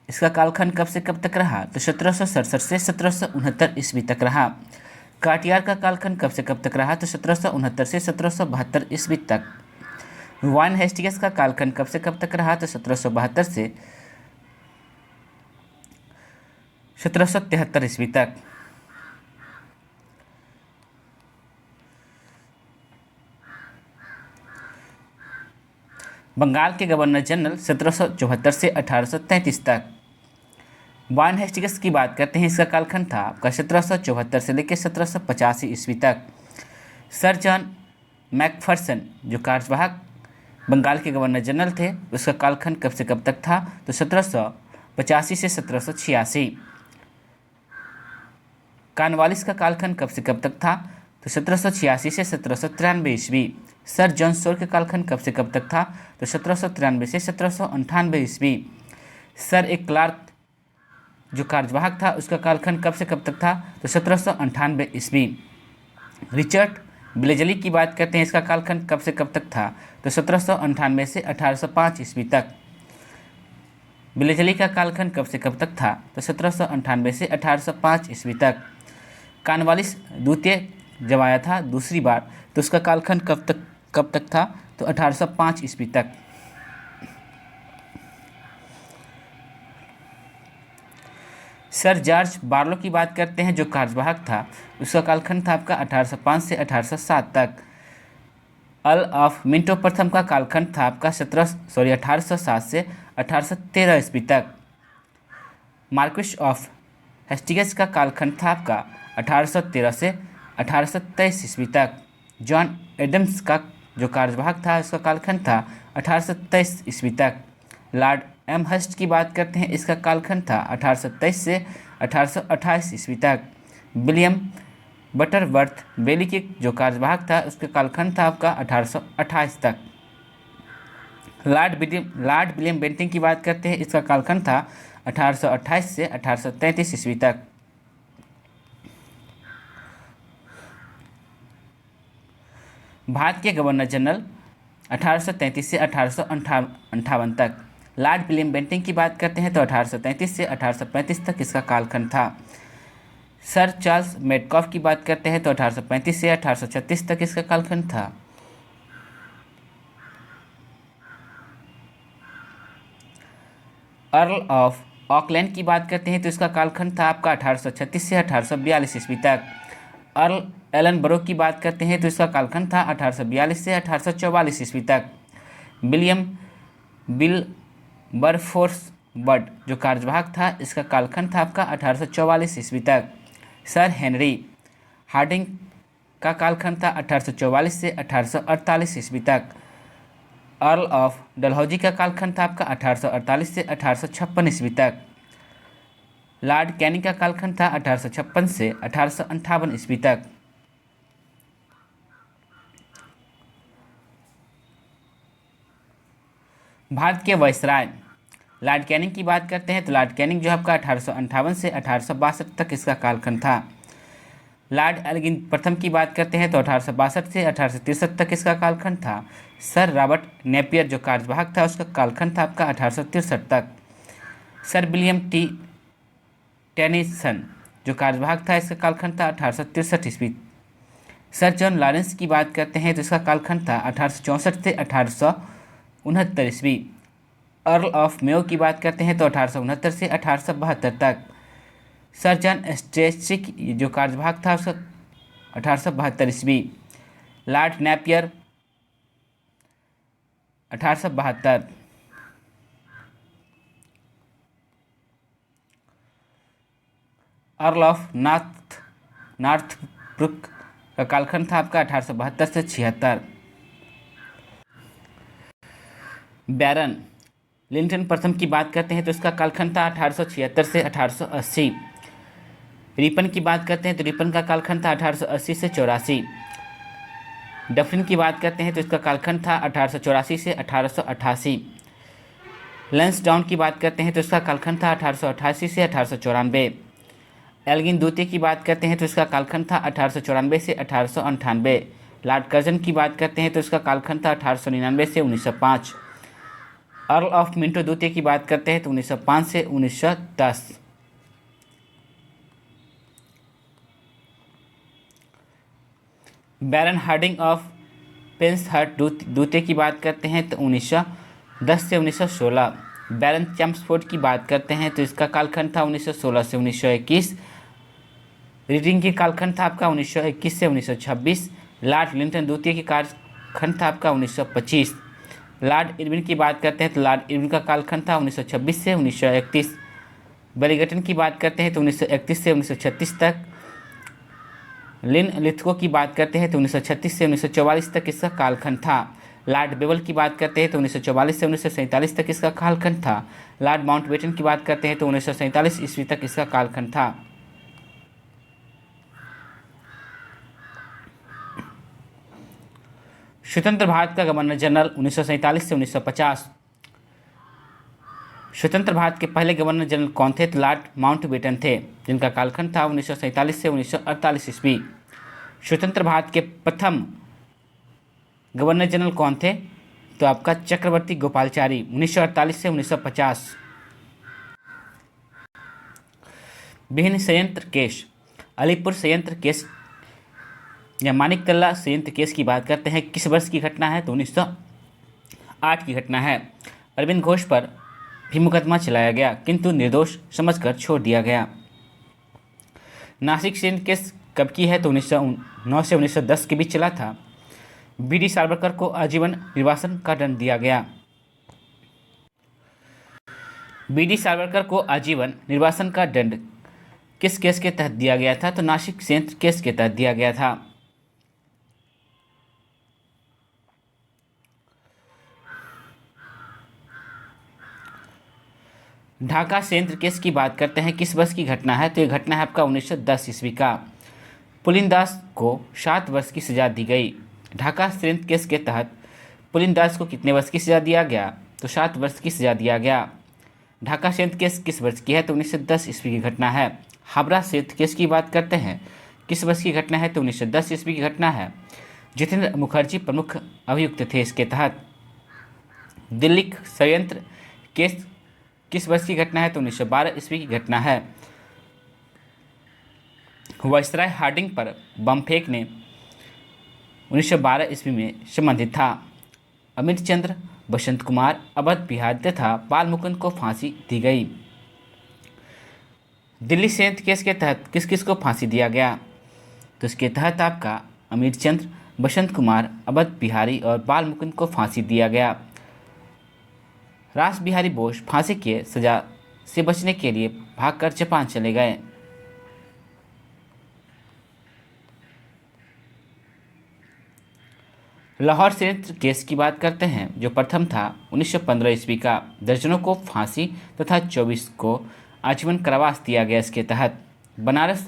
इसका कालखंड कब से कब तक रहा? तो 1767 से 1769 ईस्वी तक रहा। काटियार का कालखंड कब से कब तक रहा? तो 1769 से 1772 ईस्वी तक। वाइन हेस्टिंग्स का कालखंड कब से कब तक रहा? तो 1772 से 1773 ईस्वी तक। बंगाल के गवर्नर जनरल 1774 से 1833 तक। वाइन हेस्टिंग्स की बात करते हैं, इसका कालखंड था आपका 1774 से लेकर 1785 ईस्वी तक। सर जॉन मैकफर्सन जो कार्यवाहक बंगाल के गवर्नर जनरल थे, उसका कालखंड कब से कब तक था? तो 1785 से 1786। कॉर्नवालिस का कालखंड कब से कब तक था? तो 1786 से 1793 ईस्वी। सर जॉन शोर का कालखंड कब से कब तक था? तो 1793 से 1798 ईस्वी। सर ए क्लार्क जो कार्यवाहक था उसका कालखंड कब से कब तक था? तो 1798 ईस्वी। रिचर्ड ब्लेजली की बात करते हैं, इसका कालखंड कब से कब तक था? तो 1798 से 1805 ईस्वी तक। ब्लेजली का कालखंड कब से कब तक था? तो 1798 से 1805 ईस्वी तक। कॉर्नवालिस द्वितीय जब आया था दूसरी बार, तो उसका कालखंड कब तक था? तो 1805 ईस्वी तक। सर जॉर्ज बार्लो की बात करते हैं जो कार्यवाहक था, उसका कालखंड था आपका 1805 से 1807 तक। अर्ल ऑफ मिंटो प्रथम का कालखंड था आपका 1807 से 1813 ईस्वी तक। मार्क्विस ऑफ हेस्टिंग्स का कालखंड था आपका 1813 से 1823 ईस्वी तक। जॉन एडम्स का जो कार्यवाहक था उसका कालखंड था 1823 ईस्वी तक। लॉर्ड एमहर्स्ट की बात करते हैं, इसका कालखंड था 1823 से 1828 ईस्वी तक। विलियम बटरवर्थ बेली के जो कार्यवाहक था उसका कालखंड था आपका 1828 तक। लॉर्ड विलियम बेंटिंग की बात करते हैं, इसका कालखंड था 1828 से 1833 ईस्वी तक। भारत के गवर्नर जनरल 1833 से 1858 तक। लॉर्ड विलियम बेंटिंग की बात करते हैं तो 1833 से 1835 तक इसका कालखंड था। सर चार्ल्स मेडकॉफ की बात करते हैं तो 1835 से 1836 तक इसका कालखंड था। अर्ल ऑफ ऑकलैंड की बात करते हैं तो इसका कालखंड था आपका 1836 से 1842 ईस्वी तक। अर्ल एलन बरो की बात करते हैं तो इसका कालखंड था 1842 से 1844 ईस्वी तक। विलियम बिल बरफोर्स बर्ड जो कार्यवाहक था, इसका कालखंड था आपका 1844 ईस्वी तक। सर हेनरी हार्डिंग का कालखंड था 1844 से 1848 ईस्वी तक। अर्ल ऑफ डलहौजी का कालखंड था आपका 1848 से 1856 ईस्वी तक। लॉर्ड कैनिंग का कालखंड था 1856 से 1858 ईस्वी तक। भारत के वायसराय लॉर्ड कैनिंग की बात करते हैं तो लॉर्ड कैनिंग जो आपका 1858 से 1862 तक इसका कालखंड था। लॉर्ड एल्गिन प्रथम की बात करते हैं तो 1862 से 1863 तक इसका कालखंड था। सर रॉबर्ट नेपियर जो कार्यवाहक था उसका कालखंड था आपका 1863 तक। सर विलियम टी टेनिसन जो कार्यवाहक था, इसका कालखंड था 1863 ईस्वी। सर जॉन लॉरेंस की बात करते हैं तो इसका कालखंड था 1864 से 1869 ईस्वी। अर्ल ऑफ मेयो की बात करते हैं तो 1869 से 1872 तक। सर जॉन स्ट्रेचिक जो कार्यवाहक था उसका 1872 ईस्वी। Lord Napier 1872। Earl of Northbrook का कालखंड था आपका 1872 से 76। बैरन लिंटन प्रथम की बात करते हैं तो इसका कालखंड था 1876 से 1880। रिपन की बात करते हैं तो रिपन का कालखंड था 1880 से 84। डफरिन की बात करते हैं तो इसका कालखंड था 1884 से 1888। लैंसडाउन की बात करते हैं तो इसका कालखंड था 1888 से 1894। एल्गिन द्वितीय की बात करते हैं तो इसका कालखंड था 1894 से 1898। लॉर्ड कर्जन की बात करते हैं तो इसका कालखंड था 1899 से 1905। अर्ल ऑफ मिंटो द्वितीय की बात करते हैं तो 1905 से 1910। बैरन हार्डिंग ऑफ पेंसहर्स्ट द्वितीय की बात करते हैं तो 1910 से 1916। बैरन चैम्सफोर्ड की बात करते हैं तो इसका कालखंड था 1916 से 1921। रीडिंग की कालखंड था आपका 1921 से 1926। लॉर्ड लिंटन द्वितीय की कालखंड था आपका 1925। लॉर्ड इरविन की बात करते हैं तो लॉर्ड इरविन का कालखंड था 1926 से 1931। बेलिंगटन की बात करते हैं तो 1931 से 1936 तक। लिन लिथगो की बात करते हैं तो 1936 से 1944 तक इसका कालखंड था। लॉर्ड बेवल की बात करते हैं तो 1944 से 1947 तक इसका कालखंड था। लॉर्ड माउंटबेटन की बात करते हैं तो 1947 ईस्वी तक इसका कालखंड था। स्वतंत्र भारत का गवर्नर जनरल 1947 से 1950। स्वतंत्र भारत के पहले गवर्नर जनरल कौन थे? तो लॉर्ड माउंटबेटन थे, जिनका कालखंड था 1947 से 1948 ईस्वी। स्वतंत्र भारत के प्रथम गवर्नर जनरल कौन थे? तो आपका चक्रवर्ती गोपालचारी 1948 से 1950। विभिन्न संयंत्र केस। अलीपुर संयंत्र केस या मानिकतला संयंत्र केस की बात करते हैं, किस वर्ष की घटना है? तो 1908 की घटना है। अरविंद घोष पर भी मुकदमा चलाया गया किंतु निर्दोष समझकर छोड़ दिया गया। नासिक संयंत्र केस कब की है? तो 1909 से 1910 के बीच चला था। बी.डी. सावरकर को आजीवन निर्वासन का दंड दिया गया। बी.डी. सावरकर को आजीवन निर्वासन का दंड किस केस के तहत दिया गया था? तो नासिक संयंत्र केस के तहत दिया गया था। ढाका संयंत्र केस की बात करते हैं, किस वर्ष की घटना है? तो ये घटना है आपका 1910 ईस्वी का। पुलिनदास को 7 वर्ष की सजा दी गई। ढाका संयंत्र केस के तहत पुलिनदास को कितने वर्ष की सजा दिया गया? तो 7 वर्ष की सजा दिया गया। ढाका संयंत्र केस किस वर्ष की है? तो 1910 ईस्वी की घटना है। हावड़ा संयंत्र केस की बात करते हैं, किस वर्ष की घटना है? तो 1910 ईस्वी की घटना है। जितेंद्र मुखर्जी प्रमुख अभियुक्त थे इसके तहत। दिल्ली संयंत्र केस किस वर्ष की घटना है? तो 1912 ईस्वी की घटना है। वायसराय हार्डिंग पर बम फेंकने 1912 ईस्वी में संबंधित था। अमित चंद्र, बसंत कुमार, अवध बिहार तथा बाल मुकुंद को फांसी दी गई। दिल्ली संयंत्र केस के तहत किस किस को फांसी दिया गया? तो इसके तहत आपका अमित चंद्र, बसंत कुमार, अवध बिहारी और बाल मुकुंद को फांसी दिया गया। रास बिहारी बोस फांसी के सजा से बचने के लिए भागकर जापान चले गए। लाहौर संयंत्र केस की बात करते हैं, जो प्रथम था 1915 ईस्वी का। दर्जनों को फांसी तथा 24 को आजीवन कारावास दिया गया इसके तहत। बनारस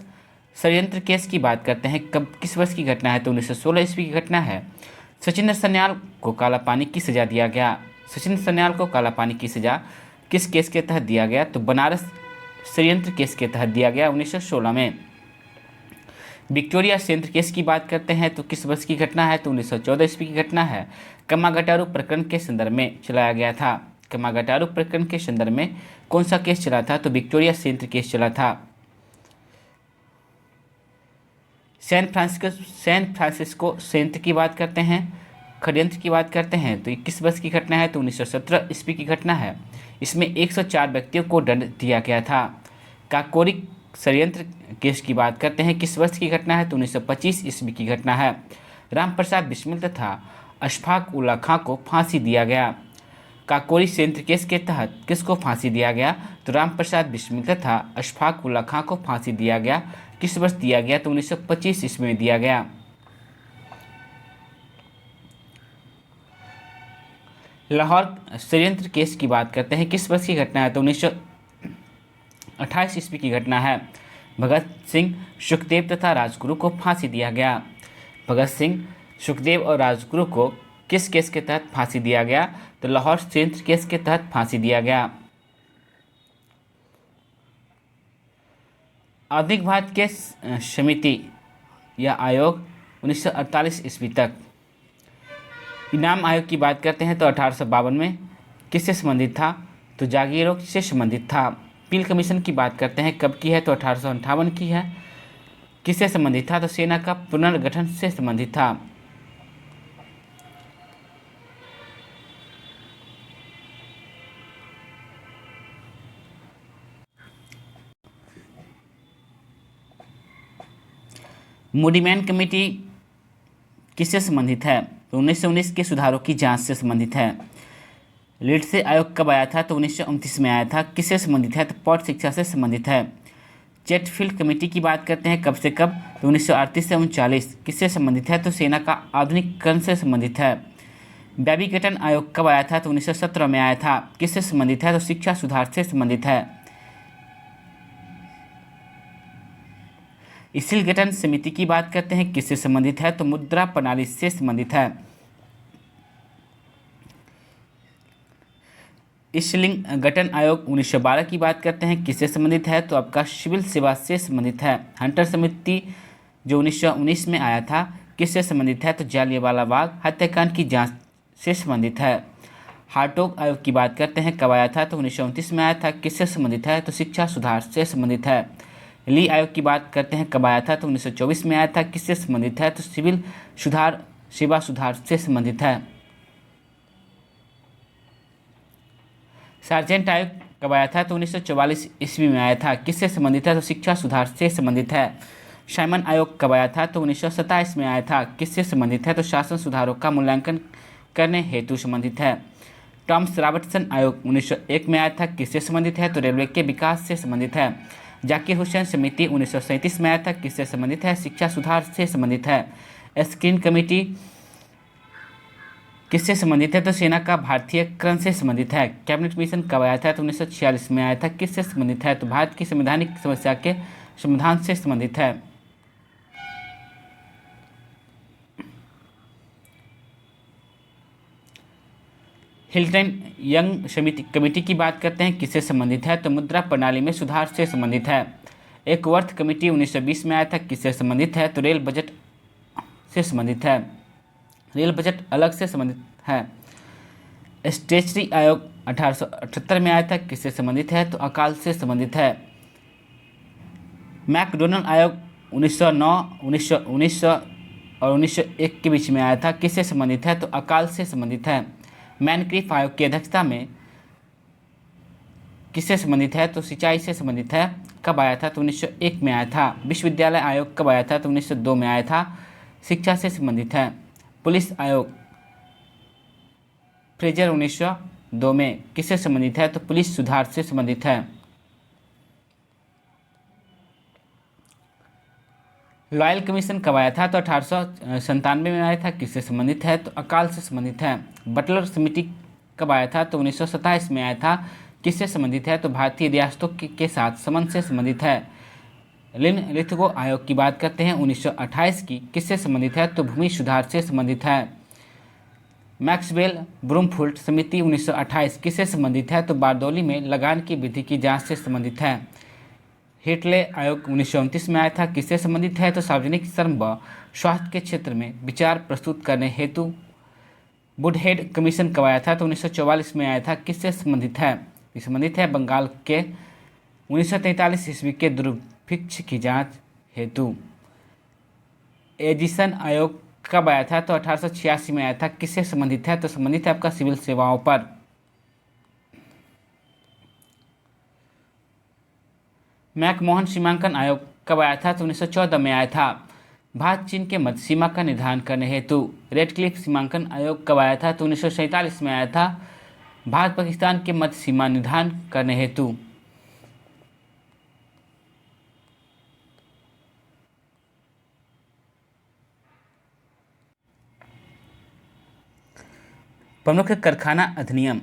षड्यंत्र केस की बात करते हैं, कब किस वर्ष की घटना है? तो 1916 ईस्वी की घटना है। सचिंद्र सन्याल को काला पानी की सजा दिया गया। सचिंद्र सन्याल को काला पानी की सजा किस केस के तहत दिया गया? तो बनारस षड्यंत्र केस के तहत दिया गया 1916 में। विक्टोरिया संयंत्र केस की बात करते हैं, तो किस वर्ष की घटना है? तो 1914 ईस्वी की घटना है। कमागटारू प्रकरण के संदर्भ में चलाया गया था। कमागटारू प्रकरण के संदर्भ में कौन सा केस चला था? तो विक्टोरिया संयंत्र केस चला था। सैन फ्रांसिस्को संयंत्र की बात करते हैं, षड्यंत्र की बात करते हैं, तो ये किस वर्ष की घटना है? तो 1917 ईस्वी की घटना है। इसमें 104 व्यक्तियों को दंड दिया गया था। काकोरी षड्यंत्र केस की बात करते हैं, किस वर्ष की घटना है? तो 1925 ईस्वी की घटना है। रामप्रसाद बिस्मिल तथा अशफाक उल्ला खां को फांसी दिया गया। काकोरी षड्यंत्र केस के तहत किसको फांसी दिया गया? तो रामप्रसाद बिस्मिल तथा अशफाक उल्ला खां को फांसी दिया गया। किस वर्ष दिया गया? तो 1925 ईस्वी में दिया गया। लाहौर षड्यंत्र केस की बात करते हैं, किस वर्ष की घटना है? तो 1928 ईस्वी की घटना है। भगत सिंह, सुखदेव तथा राजगुरु को फांसी दिया गया। भगत सिंह, सुखदेव और राजगुरु को किस केस के तहत फांसी दिया गया? तो लाहौर षड्यंत्र केस के तहत फांसी दिया गया। आधुनिक भारत के समिति या आयोग 1948 ईस्वी तक। इनाम आयोग की बात करते हैं तो 1852 में किससे संबंधित था? तो जागीरों से संबंधित था। पील कमीशन की बात करते हैं, कब की है? तो 1858 की है। किससे संबंधित था? तो सेना का पुनर्गठन से संबंधित था। मूडीमैन कमेटी किससे संबंधित है? तो 1919 के सुधारों की जांच से संबंधित है। लिंडसे आयोग कब आया था? तो 1929 में आया था। किससे संबंधित है? तो पौध शिक्षा से संबंधित है। चेटफील्ड कमेटी की बात करते हैं, कब से कब? तो 1938 से 1939। किससे संबंधित है? तो सेना का आधुनिकीकरण से संबंधित है। बेबीगेटन आयोग कब आया था? तो 1917 में आया था। किससे संबंधित है? तो शिक्षा सुधार से संबंधित है। इसिलगेटन समिति की बात करते हैं, किससे संबंधित है? तो मुद्रा प्रणाली से संबंधित है। इस्लिंगटन आयोग 1912 की बात करते हैं, किससे संबंधित है? तो आपका सिविल सेवा से संबंधित है। हंटर समिति जो 1919 में आया था, किससे संबंधित है? तो जालियांवाला बाग हत्याकांड की जांच से संबंधित है। हार्टोग आयोग की बात करते हैं, कब आया था? तो 1929 में आया था। किससे संबंधित है? तो शिक्षा सुधार से संबंधित है। ली आयोग की बात करते हैं, कब आया था? तो 1924 में आया था। किससे संबंधित है? तो सिविल सुधार सेवा सुधार से संबंधित है। सार्जेंट आयोग कब आया था? तो 1944 ईस्वी में आया था। किससे संबंधित है? तो शिक्षा सुधार से संबंधित है। साइमन आयोग कब आया था? तो 1927 में आया था। किससे संबंधित है? तो शासन सुधारों का मूल्यांकन करने हेतु संबंधित है। टॉमस रॉबर्टसन आयोग 1901 में आया था। किससे संबंधित है? तो रेलवे के विकास से संबंधित है। जाकिर हुसैन समिति 1937 में आया था। किससे संबंधित है? शिक्षा सुधार से संबंधित है। स्क्रीन कमेटी किससे संबंधित है? तो सेना का भारतीयकरण से संबंधित है। कैबिनेट मिशन कब आया था? तो 1946 में आया था। किससे संबंधित है? तो भारत की संवैधानिक समस्या के समाधान से संबंधित है। हिल्टन यंग समिति कमेटी की बात करते हैं, किससे संबंधित है? तो मुद्रा प्रणाली में सुधार से संबंधित है। एक वर्थ कमेटी 1920 में आया था। किससे संबंधित है? तो रेल बजट से संबंधित है। रेल बजट अलग से संबंधित है। स्टेचरी आयोग 1878 में आया था। किससे संबंधित है? तो अकाल से संबंधित है। मैकडोनल्ड आयोग 1909, 1900 और 1901 के बीच में आया था। किससे संबंधित है? तो अकाल से संबंधित है। मैनक्रिफ आयोग की अध्यक्षता में किससे संबंधित है? तो सिंचाई से संबंधित है। कब आया था? तो 1901 में आया था। विश्वविद्यालय आयोग कब आया था? तो 1902 में आया था। शिक्षा से संबंधित है। पुलिस आयोग फ्रेजर 1902 में किससे संबंधित है? तो पुलिस सुधार से संबंधित है। लॉयल कमीशन कब आया था? तो 1897 में आया था। किससे संबंधित है? तो अकाल से संबंधित है। बटलर समिति कब आया था? तो 1927 में आया था। किससे संबंधित है? तो भारतीय रियासतों के साथ संबंध से संबंधित है। लिन लिथगो आयोग की बात करते हैं 1928 की, किससे संबंधित है? तो भूमि सुधार से संबंधित है। मैक्सवेल ब्रूमफील्ड समिति 1928 किससे संबंधित है? तो बारदौली में लगान की वृद्धि की जांच से संबंधित है। हिटले आयोग 1929 में आया था। किससे संबंधित है? तो सार्वजनिक श्रम व स्वास्थ्य के क्षेत्र में विचार प्रस्तुत करने हेतु। वुडहेड कमीशन कब आया था? तो 1944 में आया था। किससे संबंधित है? ये संबंधित है बंगाल के 1943 ईस्वी के दुर्भिक्ष की जांच हेतु। एजिसन आयोग कब आया था? तो 1886 में आया था। किससे संबंधित है? तो संबंधित है आपका सिविल सेवाओं पर। मैकमोहन सीमांकन आयोग कब आया था? तो 1914 में आया था, भारत चीन के मध्य सीमा का निर्धारण करने हेतु। रेडक्लिफ सीमांकन आयोग कब आया था? तो 1947 में आया था, भारत पाकिस्तान के मध्य सीमा निर्धारण करने हेतु। प्रमुख कारखाना अधिनियम।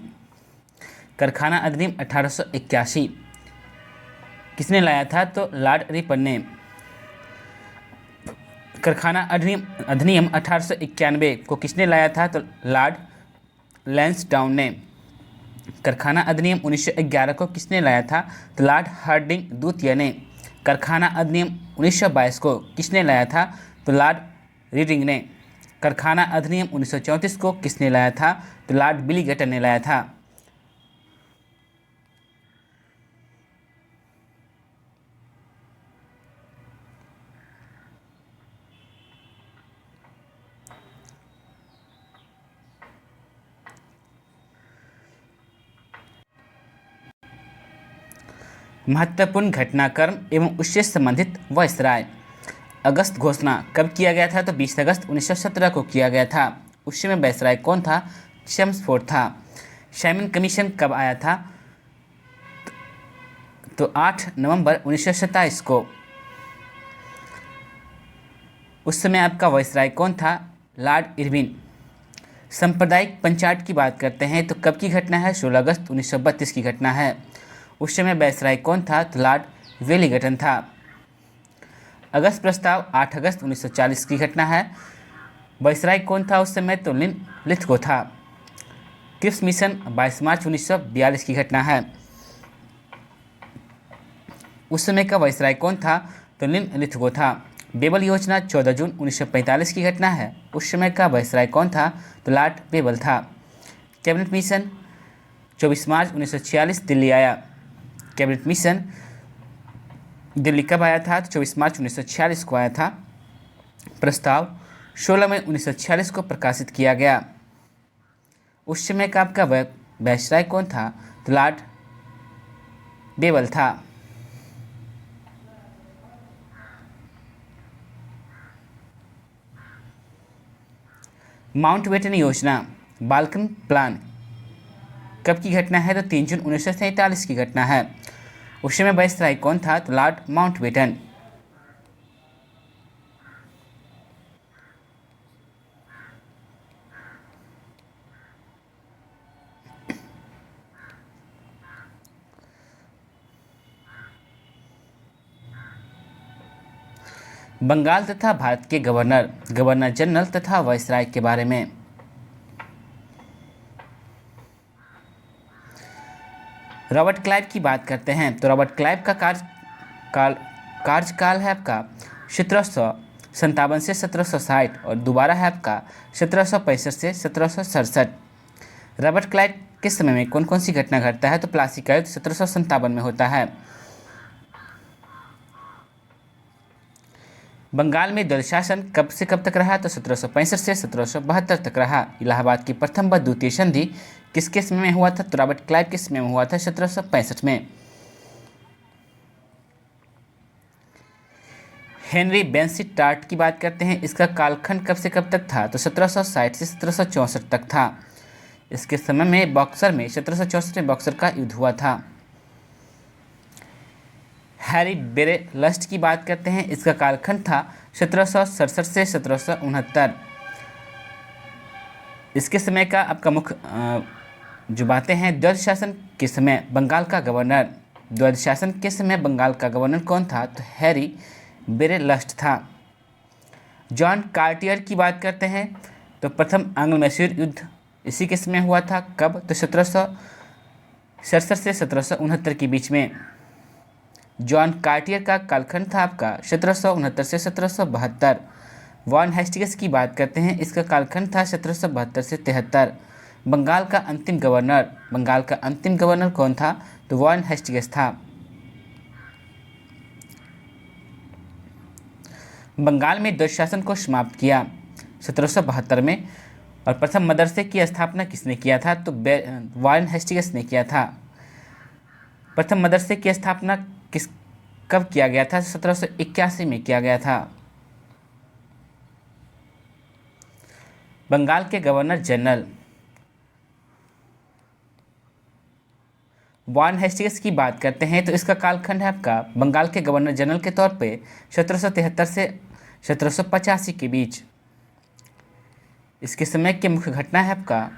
कारखाना अधिनियम 1881 किसने लाया था? तो लॉर्ड रिपन ने। कारखाना अधिनियम 1891 को किसने लाया था? तो लॉर्ड लैंसडाउन ने। कारखाना अधिनियम 1911 को किसने लाया था? तो लॉर्ड हार्डिंग द्वितीय ने। कारखाना अधिनियम 1922 को किसने लाया था? तो लॉर्ड रीडिंग ने। कारखाना अधिनियम 1934 को किसने लाया था? तो लॉर्ड बिलीगेटर ने लाया था। महत्वपूर्ण घटनाक्रम एवं उससे संबंधित वायसराय। अगस्त घोषणा कब किया गया था? तो 20 अगस्त 1917 को किया गया था। उस समय वायसराय कौन था? चेम्सफोर्ड था। साइमन कमीशन कब आया था? तो 8 नवंबर 1927 को। उस समय आपका वायसराय कौन था? Lord Irwin. सांप्रदायिक पंचायत की बात करते हैं तो कब की घटना है? 16 अगस्त 1932 की घटना है। उस समय वायसराय कौन था? तो लॉर्ड वेलिंगटन था। अगस्त प्रस्ताव 8 अगस्त 1940 की घटना है। वायसराय कौन था उस समय? तो लिथगो था। क्रिप्स मिशन 22 मार्च 1942 की घटना है। उस समय का वायसराय कौन था? तो लिथगो था। बेबल योजना 14 जून 1945 की घटना है। उस समय का वायसराय कौन था? तो लॉर्ड बेबल था। कैबिनेट मिशन 24 मार्च 1946 दिल्ली आया। कैबिनेट मिशन दिल्ली कब आया था? तो 24 मार्च 1946 को आया था। प्रस्ताव 16 मई 1946 को प्रकाशित किया गया। उस समय का आपका वायसराय कौन था? तो लॉर्ड बेबल था। माउंटबेटन योजना बाल्कन प्लान कब की घटना है? तो 3 जून 1947 की घटना है। उस समय वायसराय कौन था? तो लॉर्ड माउंटबेटन। बंगाल तथा भारत के गवर्नर, गवर्नर जनरल तथा वायसराय के बारे में। रॉबर्ट क्लाइव की बात करते हैं तो रॉबर्ट क्लाइव का कार्यकाल है आपका 1757 से 1760 और दोबारा है आपका 1765 से 1767। रॉबर्ट क्लाइव के समय में कौन कौन सी घटना घटता है? तो प्लासी का युद्ध 1757 में होता है। बंगाल में द्वैध शासन कब से कब तक रहा? तो 1765 से 1772 तक रहा। इलाहाबाद की प्रथम व द्वितीय संधि किसके समय में हुआ था? तो रॉबर्ट क्लाइव के समय में हुआ था 1765 में। हेनरी बेंसी टार्ट की बात करते हैं, इसका कालखंड कब से कब तक था? तो 1760 से 1764 तक था। इसके समय में बॉक्सर में 1764 में बॉक्सर का युद्ध हुआ था। हैरी बेरेलस्ट की बात करते हैं, इसका कालखंड था 1767 से 1769। इसके समय का आपका मुख्य जो बातें हैं, द्वैध शासन के समय बंगाल का गवर्नर, द्वैध शासन के समय बंगाल का गवर्नर कौन था? तो हैरी बेरेलस्ट था। जॉन कार्टियर की बात करते हैं तो प्रथम आंग्ल मैसूर युद्ध इसी के समय हुआ था। कब? तो 1767 से 1769 के बीच में। जॉन कार्टियर का कालखंड था आपका 1769 से 1772। वॉन हेस्टिंग्स की बात करते हैं, इसका कालखंड था 1772 से 73। बंगाल का अंतिम गवर्नर कौन था? तो वॉरेन हेस्टिंग्स था। बंगाल में द्वैत शासन को समाप्त किया 1772 में, और प्रथम मदरसे की स्थापना किसने किया था? तो वॉरेन हेस्टिंग्स ने किया था। प्रथम मदरसे की स्थापना कब किया गया था? 1781 में किया गया था। बंगाल के गवर्नर जनरल वॉरेन हेस्टिंग्स की बात करते हैं तो इसका कालखंड है आपका बंगाल के गवर्नर जनरल के तौर पे 1773 से 1785 के बीच। इसके समय की मुख्य घटना है आपका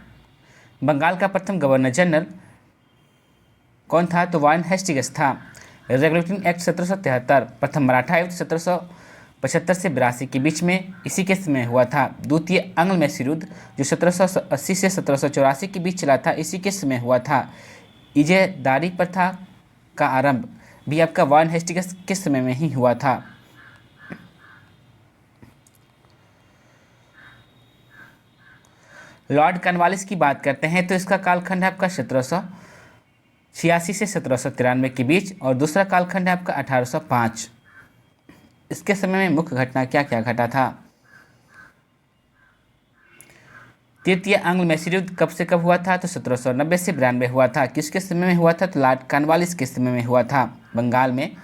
बंगाल का प्रथम गवर्नर जनरल कौन था? तो वॉरेन हेस्टिंग्स था। रेगुलेटिंग एक्ट 1773, प्रथम मराठा युद्ध 1775 से 82 के बीच में इसी के समय हुआ था। द्वितीय आंग्ल मैसूर युद्ध जो 1780 से 1784 के बीच चला था, इसी के समय हुआ था। इजेदारी प्रथा का आरंभ भी आपका वॉरेन हेस्टिंग्स के समय में ही हुआ था। लॉर्ड कॉर्नवालिस की बात करते हैं तो इसका कालखंड है आपका 1786 से 1793 के बीच, और दूसरा कालखंड है आपका 1805। इसके समय में मुख्य घटना क्या क्या घटा था? तृतीय आंग्ल मैसूर युद्ध कब से कब हुआ था? तो 1790 से 92 हुआ था। किसके समय में हुआ था? तो लॉर्ड कॉर्नवालिस के समय में हुआ था। बंगाल में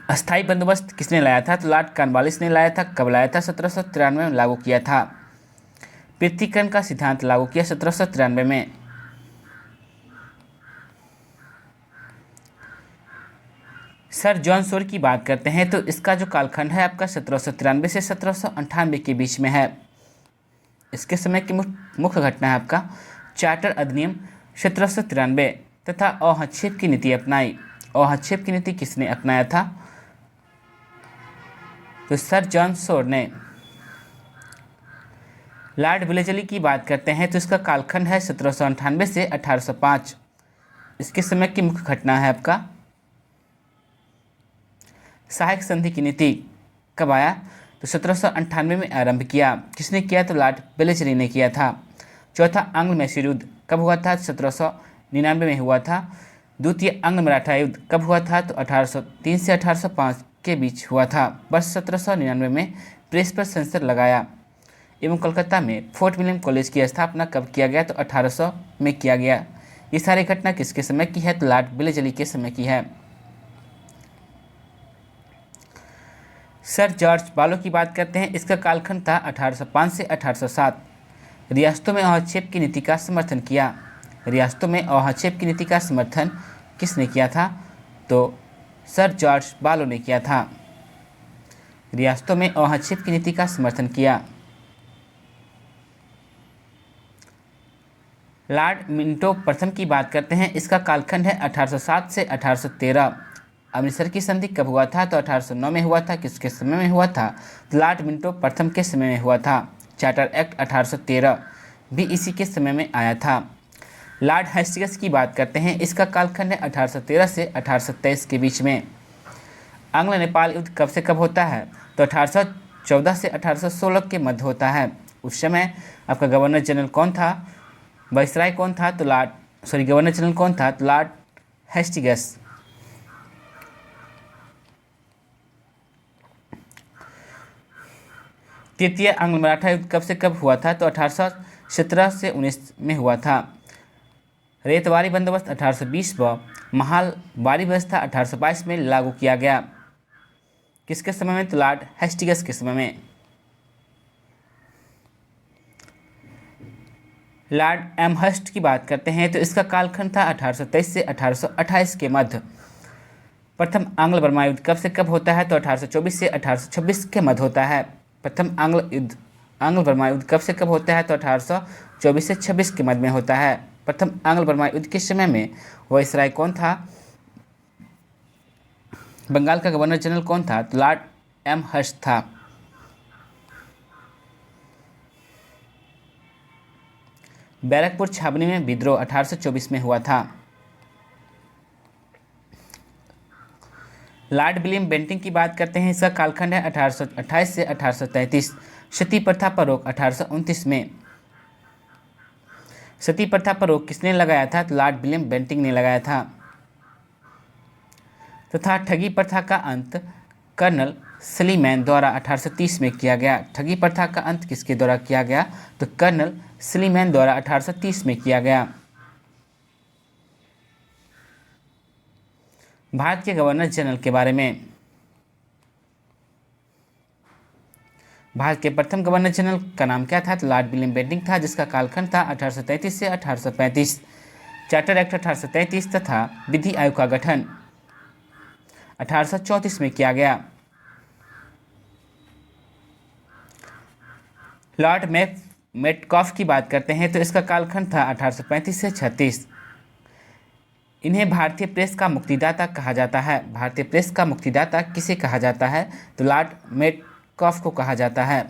अस्थायी बंदोबस्त किसने लाया था? तो लॉर्ड कॉर्नवालिस ने लाया था। कब लाया था? 1793 में लागू किया था। पृथ्वीकरण का सिद्धांत लागू किया 1793 में। सर जॉन सोर की बात करते हैं तो इसका जो कालखंड है आपका 1793 से 1798 के बीच में है। इसके समय की मुख्य घटना है आपका चार्टर अधिनियम 1793 तथा अहक्षेप की नीति अपनाई। अहक्षेप की नीति किसने अपनाया था? तो सर जॉन सोर ने। लॉर्ड वेलेस्ली की बात करते हैं तो इसका कालखंड है 1798 से 1805। इसके समय की मुख्य घटना है आपका सहायक संधि की नीति कब आया? तो 1798 में आरंभ किया। किसने किया? तो लॉर्ड वेलेस्ली ने किया था। चौथा आंग्ल मैसूर युद्ध कब हुआ था? 1799 में हुआ था। द्वितीय आंग्ल मराठा युद्ध कब हुआ था? तो 1803 से 1805 के बीच हुआ था। वर्ष 1799 में प्रेस पर सेंसर लगाया एवं कोलकाता में फोर्ट विलियम कॉलेज की स्थापना कब किया गया? तो 1800 में किया गया। ये सारी घटना किसके समय की है? तो लॉर्ड वेलेस्ली के समय की है। सर जॉर्ज बालो की बात करते हैं। इसका कालखंड था 1805 से 1807। रियासतों में अहक्षेप की नीति का समर्थन किया। रियासतों में अहक्षेप की नीति का समर्थन किसने किया था? तो सर जॉर्ज बालो ने किया था। रियासतों में अहक्षेप की नीति का समर्थन किया। लॉर्ड मिंटो प्रथम की बात करते हैं। इसका कालखंड है 1807 से 1813। अमृतसर की संधि कब हुआ था? तो 1809 में हुआ था। किसके समय में हुआ था? तो लॉर्ड मिंटो प्रथम के समय में हुआ था। चार्टर एक्ट 1813 भी इसी के समय में आया था। लॉर्ड हेस्टिंग्स की बात करते हैं। इसका कालखंड है 1813 से 1823 के बीच में। आंग्ल नेपाल युद्ध कब से कब होता है? तो 1814 से 1816 के मध्य होता है। उस समय आपका गवर्नर जनरल कौन था? वाइसराय कौन था? तो गवर्नर जनरल कौन था? तो लॉर्ड हेस्टिंग्स। तृतीय आंग्ल मराठा युद्ध कब से कब हुआ था? तो 1817 से 19 में हुआ था। रेतवारी बंदोबस्त 1820 व महालवारी व्यवस्था 1822 में लागू किया गया। किसके समय में? तो लॉर्ड हेस्टिंग्स के समय में। लॉर्ड एमहर्स्ट की बात करते हैं तो इसका कालखंड था 1823 से 1828 के मध्य। प्रथम आंग्ल बर्मा युद्ध कब से कब होता है? तो 1824 से 1826 के मध्य होता है। प्रथम आंग्ल बर्मा युद्ध कब से कब होता है? तो 1824 से 26 के मध्य में होता है। प्रथम आंग्ल बर्मा युद्ध के समय में वाइसराय कौन था? बंगाल का गवर्नर जनरल कौन था? तो लॉर्ड एमहर्स्ट था। बैरकपुर छावनी में विद्रोह 1824 में हुआ था। लॉर्ड विलियम बेंटिंग की बात करते हैं। इसका कालखंड है 1828 से 1833। सती प्रथा पर रोक 1829 में। सती प्रथा पर रोक किसने लगाया था? तो लॉर्ड विलियम बेंटिंक ने लगाया था। तथा ठगी प्रथा का अंत कर्नल सलीमैन द्वारा 1830 में किया गया। ठगी प्रथा का अंत किसके द्वारा किया गया? तो कर्नल सलीमैन द्वारा 1830 में किया गया। भारत के गवर्नर जनरल के बारे में। भारत के प्रथम गवर्नर जनरल का नाम क्या था? तो लॉर्ड विलियम बेंटिंक था, जिसका कालखंड था 1833 से 1835। चार्टर एक्ट 1833 तथा विधि आयोग का गठन 1834 में किया गया। लॉर्ड मेटकॉफ की बात करते हैं तो इसका कालखंड था 1835 से 36। इन्हें भारतीय प्रेस का मुक्तिदाता कहा जाता है। भारतीय प्रेस का मुक्तिदाता किसे कहा जाता है? तो लॉर्ड मेटकॉफ को कहा जाता है।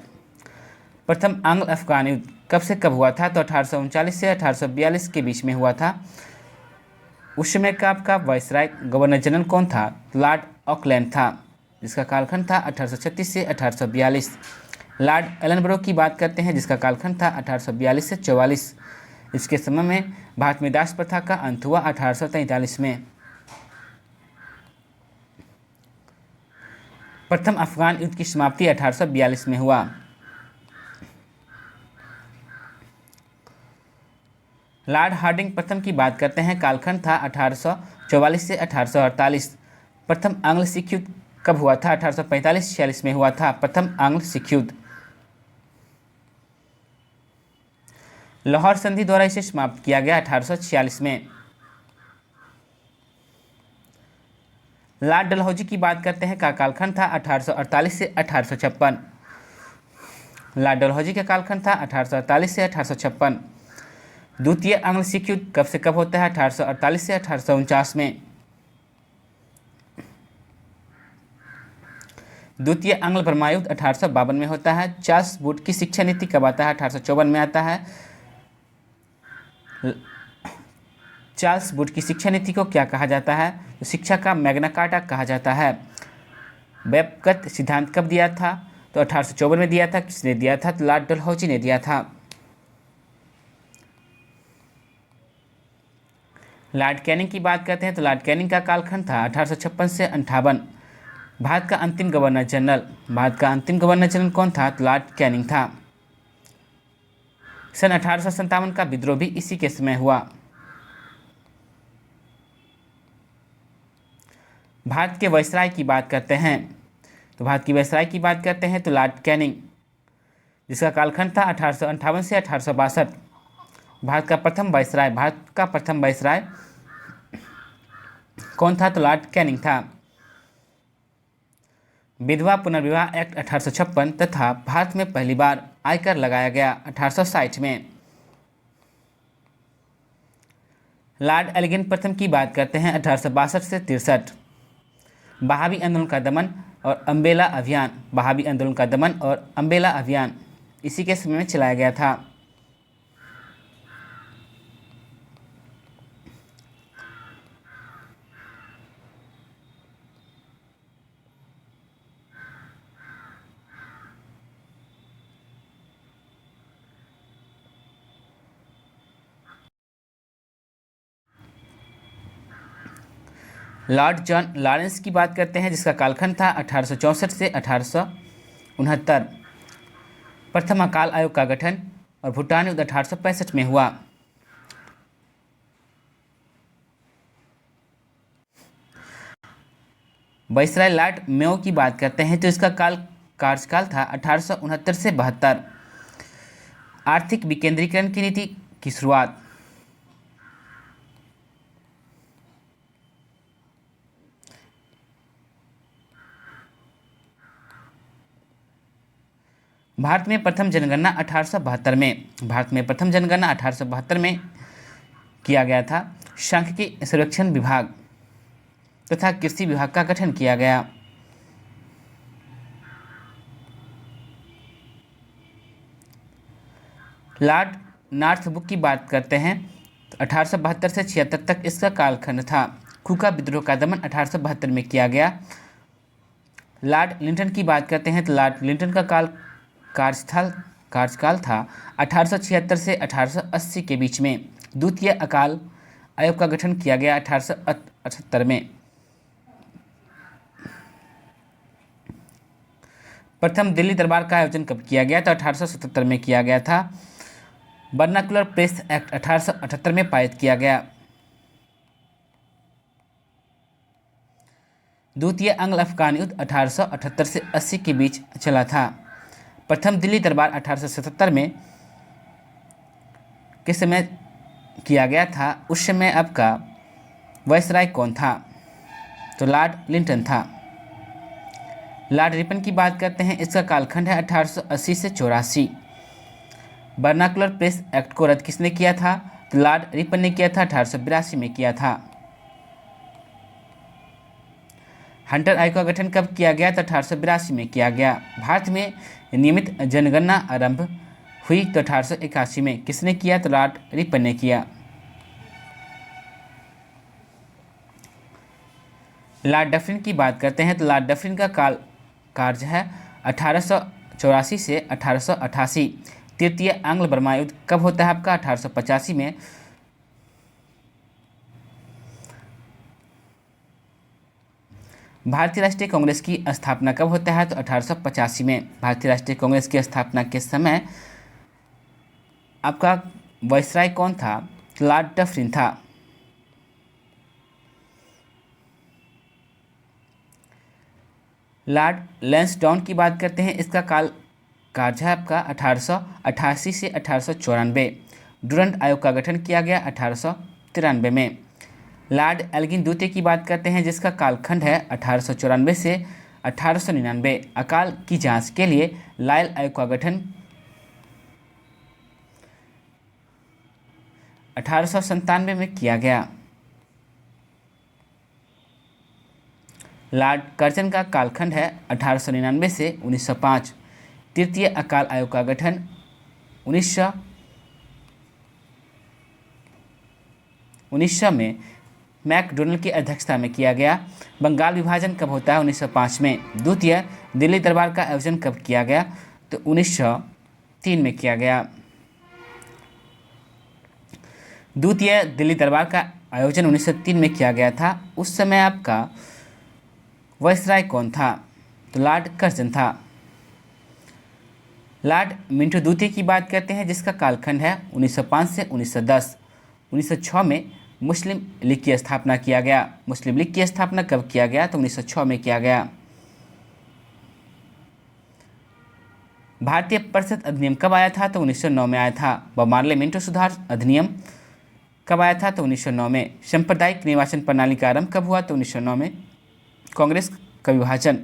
प्रथम आंग्ल अफगान युद्ध कब से कब हुआ था? तो 1839 से 1842 के बीच में हुआ था। उस समय का आपका वायसराय गवर्नर जनरल कौन था? लॉर्ड ऑकलैंड था, जिसका कालखंड था 1836 से 1842। लॉर्ड एलनबरो की बात करते हैं, जिसका कालखंड था 1842 से 44। इसके समय में भारत में दास प्रथा का अंत हुआ 1843 में। प्रथम अफगान युद्ध की समाप्ति 1842 में हुआ। लॉर्ड हार्डिंग प्रथम की बात करते हैं, कालखंड था 1844 से 1848। प्रथम आंग्ल सिख युद्ध कब हुआ था? 1845-46 में हुआ था प्रथम आंग्ल सिख युद्ध। लाहौर संधि द्वारा इसे समाप्त किया गया 1846 में। लॉर्ड डलहौजी की बात करते हैं, का कालखंड था 1848 से 1856। लॉर्ड डलहौजी का कालखंड था 1848 से 1856। द्वितीय आंग्ल सिख युद्ध कब से कब होता है? 1848 से 1849 में। द्वितीय आंग्ल बर्मा युद्ध 1852 में होता है। चार्ल्स वुड की शिक्षा नीति कब आता है? 1854 में आता है। चार्ल्स वुड की शिक्षा नीति को क्या कहा जाता है? तो शिक्षा का मैग्ना कार्टा कहा जाता है। व्यक्तिगत सिद्धांत कब दिया था? तो 1854 में दिया था। किसने दिया था? तो लॉर्ड डलहौजी ने दिया था। लॉर्ड कैनिंग की बात करते हैं तो लॉर्ड कैनिंग का कालखंड था 1856 से 58। भारत का अंतिम गवर्नर जनरल। भारत का अंतिम गवर्नर जनरल कौन था? तो लॉर्ड कैनिंग था। सन 1857 का विद्रोह भी इसी के समय हुआ। भारत के वायसराय की बात करते हैं तो भारत की वायसराय की बात करते हैं तो लॉर्ड कैनिंग, जिसका कालखंड था 1858 से 1862। भारत का प्रथम वायसराय। भारत का प्रथम वायसराय कौन था? तो लॉर्ड कैनिंग था। विधवा पुनर्विवाह एक्ट 1856 तथा भारत में पहली बार आयकर लगाया गया 1860 में। लॉर्ड एलिगन प्रथम की बात करते हैं 1862 से 63। बहावी आंदोलन का दमन और अम्बेला अभियान। बहावी आंदोलन का दमन और अम्बेला अभियान इसी के समय में चलाया गया था। लॉर्ड जॉन लॉरेंस की बात करते हैं, जिसका कालखंड था 1864 से 1869। प्रथम अकाल आयोग का गठन और भूटान युद्ध 1865 में हुआ। वायसराय लॉर्ड मेयो की बात करते हैं तो इसका कार्यकाल था 1869 से 72। आर्थिक विकेंद्रीकरण की नीति की शुरुआत। भारत में प्रथम जनगणना 1872 में। भारत में प्रथम जनगणना 1872 में किया गया था। सांख्यिकी सर्वेक्षण विभाग तथा कृषि विभाग का गठन किया गया। लॉर्ड नॉर्थब्रुक की बात करते हैं तो 1872 से 76 तक इसका कालखंड था। खूका विद्रोह का दमन 1872 में किया गया। लॉर्ड लिंटन की बात करते हैं तो लॉर्ड लिंटन का कार्यस्थल कार्यकाल था 1876 से 1880 के बीच में। द्वितीय अकाल आयोग का गठन किया गया 1878 में। प्रथम दिल्ली दरबार का आयोजन कब किया गया? तो 1877 में किया गया था। वर्नाकुलर प्रेस एक्ट 1878 में पारित किया गया। द्वितीय एंग्लो अफगान युद्ध 1878 से 80 के बीच चला था। प्रथम दिल्ली दरबार 1877 में किस समय किया गया था? उस समय आपका वायसराय कौन था? तो लॉर्ड लिंटन था। लॉर्ड रिपन की बात करते हैं, इसका कालखंड है 1880 से 84। वर्नाकुलर प्रेस एक्ट को रद्द किसने किया था? तो लॉर्ड रिपन ने किया था, 1882 में किया था। हंटर आयोग का गठन कब किया गया? तो 1882 में किया गया। भारत में नियमित जनगणना आरंभ हुई तो 1881 में। किसने किया? तो लॉर्ड रिपन ने किया। लॉर्ड डफरिन की बात करते हैं तो लॉर्ड डफरिन का कार्य है 1884 से 1888। तृतीय आंग्ल बर्मा युद्ध कब होता है आपका? 1885 में। भारतीय राष्ट्रीय कांग्रेस की स्थापना कब होता है? तो 1885 में। भारतीय राष्ट्रीय कांग्रेस की स्थापना के समय आपका वायसराय कौन था? लॉर्ड डफरिन था। लॉर्ड लैंसडाउन की बात करते हैं, इसका कार्य है आपका 1888 से 1894। डुरंट आयोग का गठन किया गया 1893 में। लॉर्ड एल्गिन द्वितीय की बात करते हैं, जिसका कालखंड है 1894 से 1899। अकाल की जांच के लिए लायल आयोग का गठन 1897 में किया गया। लॉर्ड कर्जन का कालखंड है 1899 से 1905। तृतीय अकाल आयोग का गठन 1900 में मैकडोनल्ड की अध्यक्षता में किया गया। बंगाल विभाजन कब होता है? 1905 में। द्वितीय दिल्ली दरबार का आयोजन कब किया गया? तो 1903 में किया गया। द्वितीय दिल्ली दरबार का आयोजन 1903 में किया गया था। उस समय आपका वायसराय कौन था? तो लॉर्ड कर्जन था। लॉर्ड मिंटो द्वितीय की बात करते हैं, जिसका कालखंड है 1905 से 1910। 1906 में मुस्लिम लीग की स्थापना किया गया। मुस्लिम लीग की स्थापना कब किया गया? तो 1906 में किया गया। भारतीय परिषद अधिनियम कब आया था? तो 1909 में आया था। बमार्ले मिंटो सुधार अधिनियम कब आया था? तो 1909 में। सांप्रदायिक निर्वाचन प्रणाली का आरंभ कब हुआ? तो 1909 में। कांग्रेस का विभाजन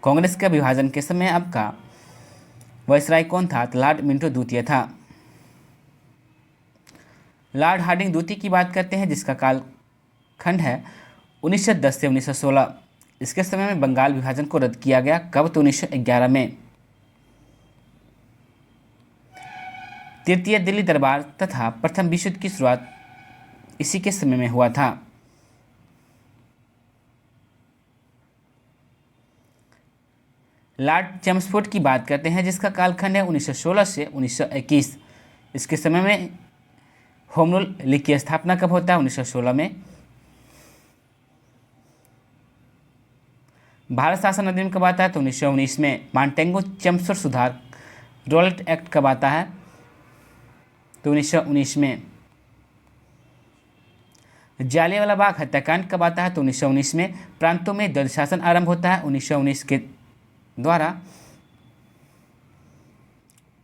कांग्रेस का विभाजन के समय आपका वायसराय कौन था? तो लॉर्ड मिंटो द्वितीय था। लॉर्ड हार्डिंग द्वितीय की बात करते हैं, जिसका कालखंड है 1910 से 1916। इसके समय में बंगाल विभाजन को रद्द किया गया। कब? तो 1911 में। तृतीय दिल्ली दरबार तथा प्रथम विश्व युद्ध की शुरुआत इसी के समय में हुआ था। लॉर्ड चेम्सफोर्ड की बात करते हैं, जिसका कालखंड है 1916 से 1921। इसके समय में होम रूल लीग की स्थापना कब होता है? 1916 में। भारत शासन अधिनियम कब आता है? तो 1919 में। मांटेंगो चेम्सफोर्ड सुधार रोलेट एक्ट कब आता है? तो 1919 में। जालियांवाला बाग हत्याकांड कब आता है? तो 1919 में। प्रांतों में द्वैध शासन आरंभ होता है 1919 के द्वारा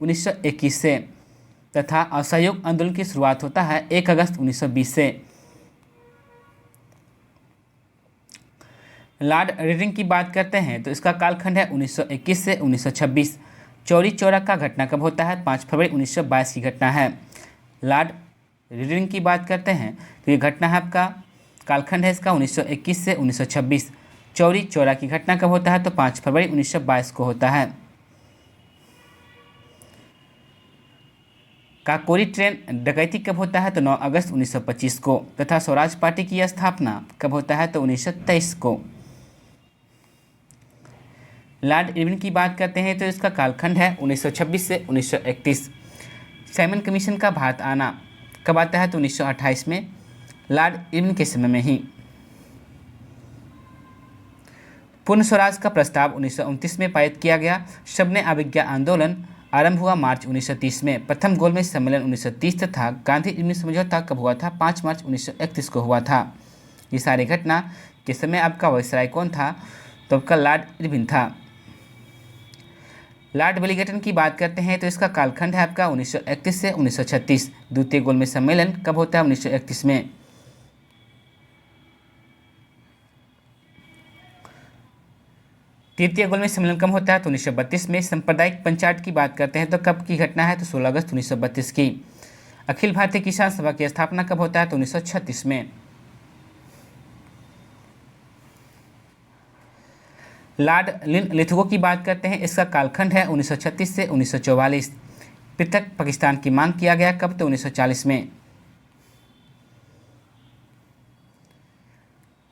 1921 से, तथा असहयोग आंदोलन की शुरुआत होता है 1 अगस्त 1920 से। लॉर्ड रीडिंग की बात करते हैं तो इसका कालखंड है 1921 से 1926। चौरी चौरा का घटना कब होता है? 5 फरवरी 1922 की घटना है। लॉर्ड रीडिंग की बात करते हैं तो ये घटना है आपका कालखंड है इसका 1921 से 1926। चौरी चौरा की घटना कब होता है? तो 5 फरवरी 1922 को होता है। काकोरी ट्रेन डकैती कब होता है? तो 9 अगस्त 1925 को। तथा स्वराज पार्टी की स्थापना कब होता है? तो 1923 को। लॉर्ड इरविन की बात करते हैं तो इसका कालखंड है 1926 से 1931। साइमन कमीशन का भारत आना कब आता है तो 1928 में, लॉर्ड इरविन के समय में ही। पूर्ण स्वराज का प्रस्ताव 1929 में पारित किया गया। शबने अभिज्ञा आंदोलन आरंभ हुआ मार्च 1930 में। प्रथम गोलमेज सम्मेलन 1930 तथा गांधी इरविन समझौता कब हुआ था? 5 मार्च 1931 को हुआ था। ये सारी घटना के समय आपका वायसराय कौन था? तो आपका लॉर्ड इरविन था। लॉर्ड वेलिंगटन की बात करते हैं तो इसका कालखंड है आपका 1931 से 1936। द्वितीय गोलमेज सम्मेलन कब होता है? 1931 में। तृतीय गोलमेज सम्मेलन कब होता है? तो 1932 में। सांप्रदायिक पंचायत की बात करते हैं तो कब की घटना है? तो 16 अगस्त 1932 की। अखिल भारतीय किसान सभा की स्थापना कब होता है? तो 1936 में। लॉर्ड लिथगो की बात करते हैं, इसका कालखंड है 1936 से 1944। पृथक पाकिस्तान की मांग किया गया कब? तो 1940 में।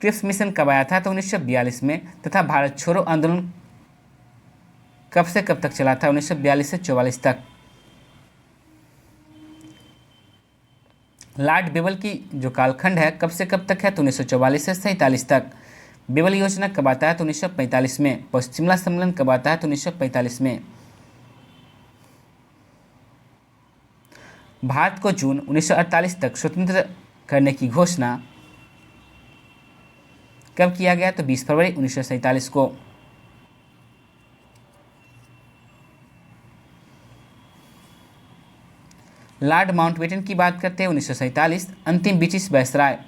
क्रिप्स मिशन कब आया था? तो 1942 में। तथा भारत छोड़ो आंदोलन कब से कब तक चला था? 1942 से 44 तक। लॉर्ड बेवल की जो कालखंड है कब से कब तक है? तो 1944 से 47 तक। बेवल योजना कब आता है? तो 1945 में। पश्चिमला सम्मेलन कब आता है? तो 1945 में। भारत को जून 1948 तक स्वतंत्र करने की घोषणा कब किया गया? तो 20 फरवरी 1947 को। लॉर्ड माउंटबेटन की बात करते हैं 1947। अंतिम ब्रिटिश वायसराय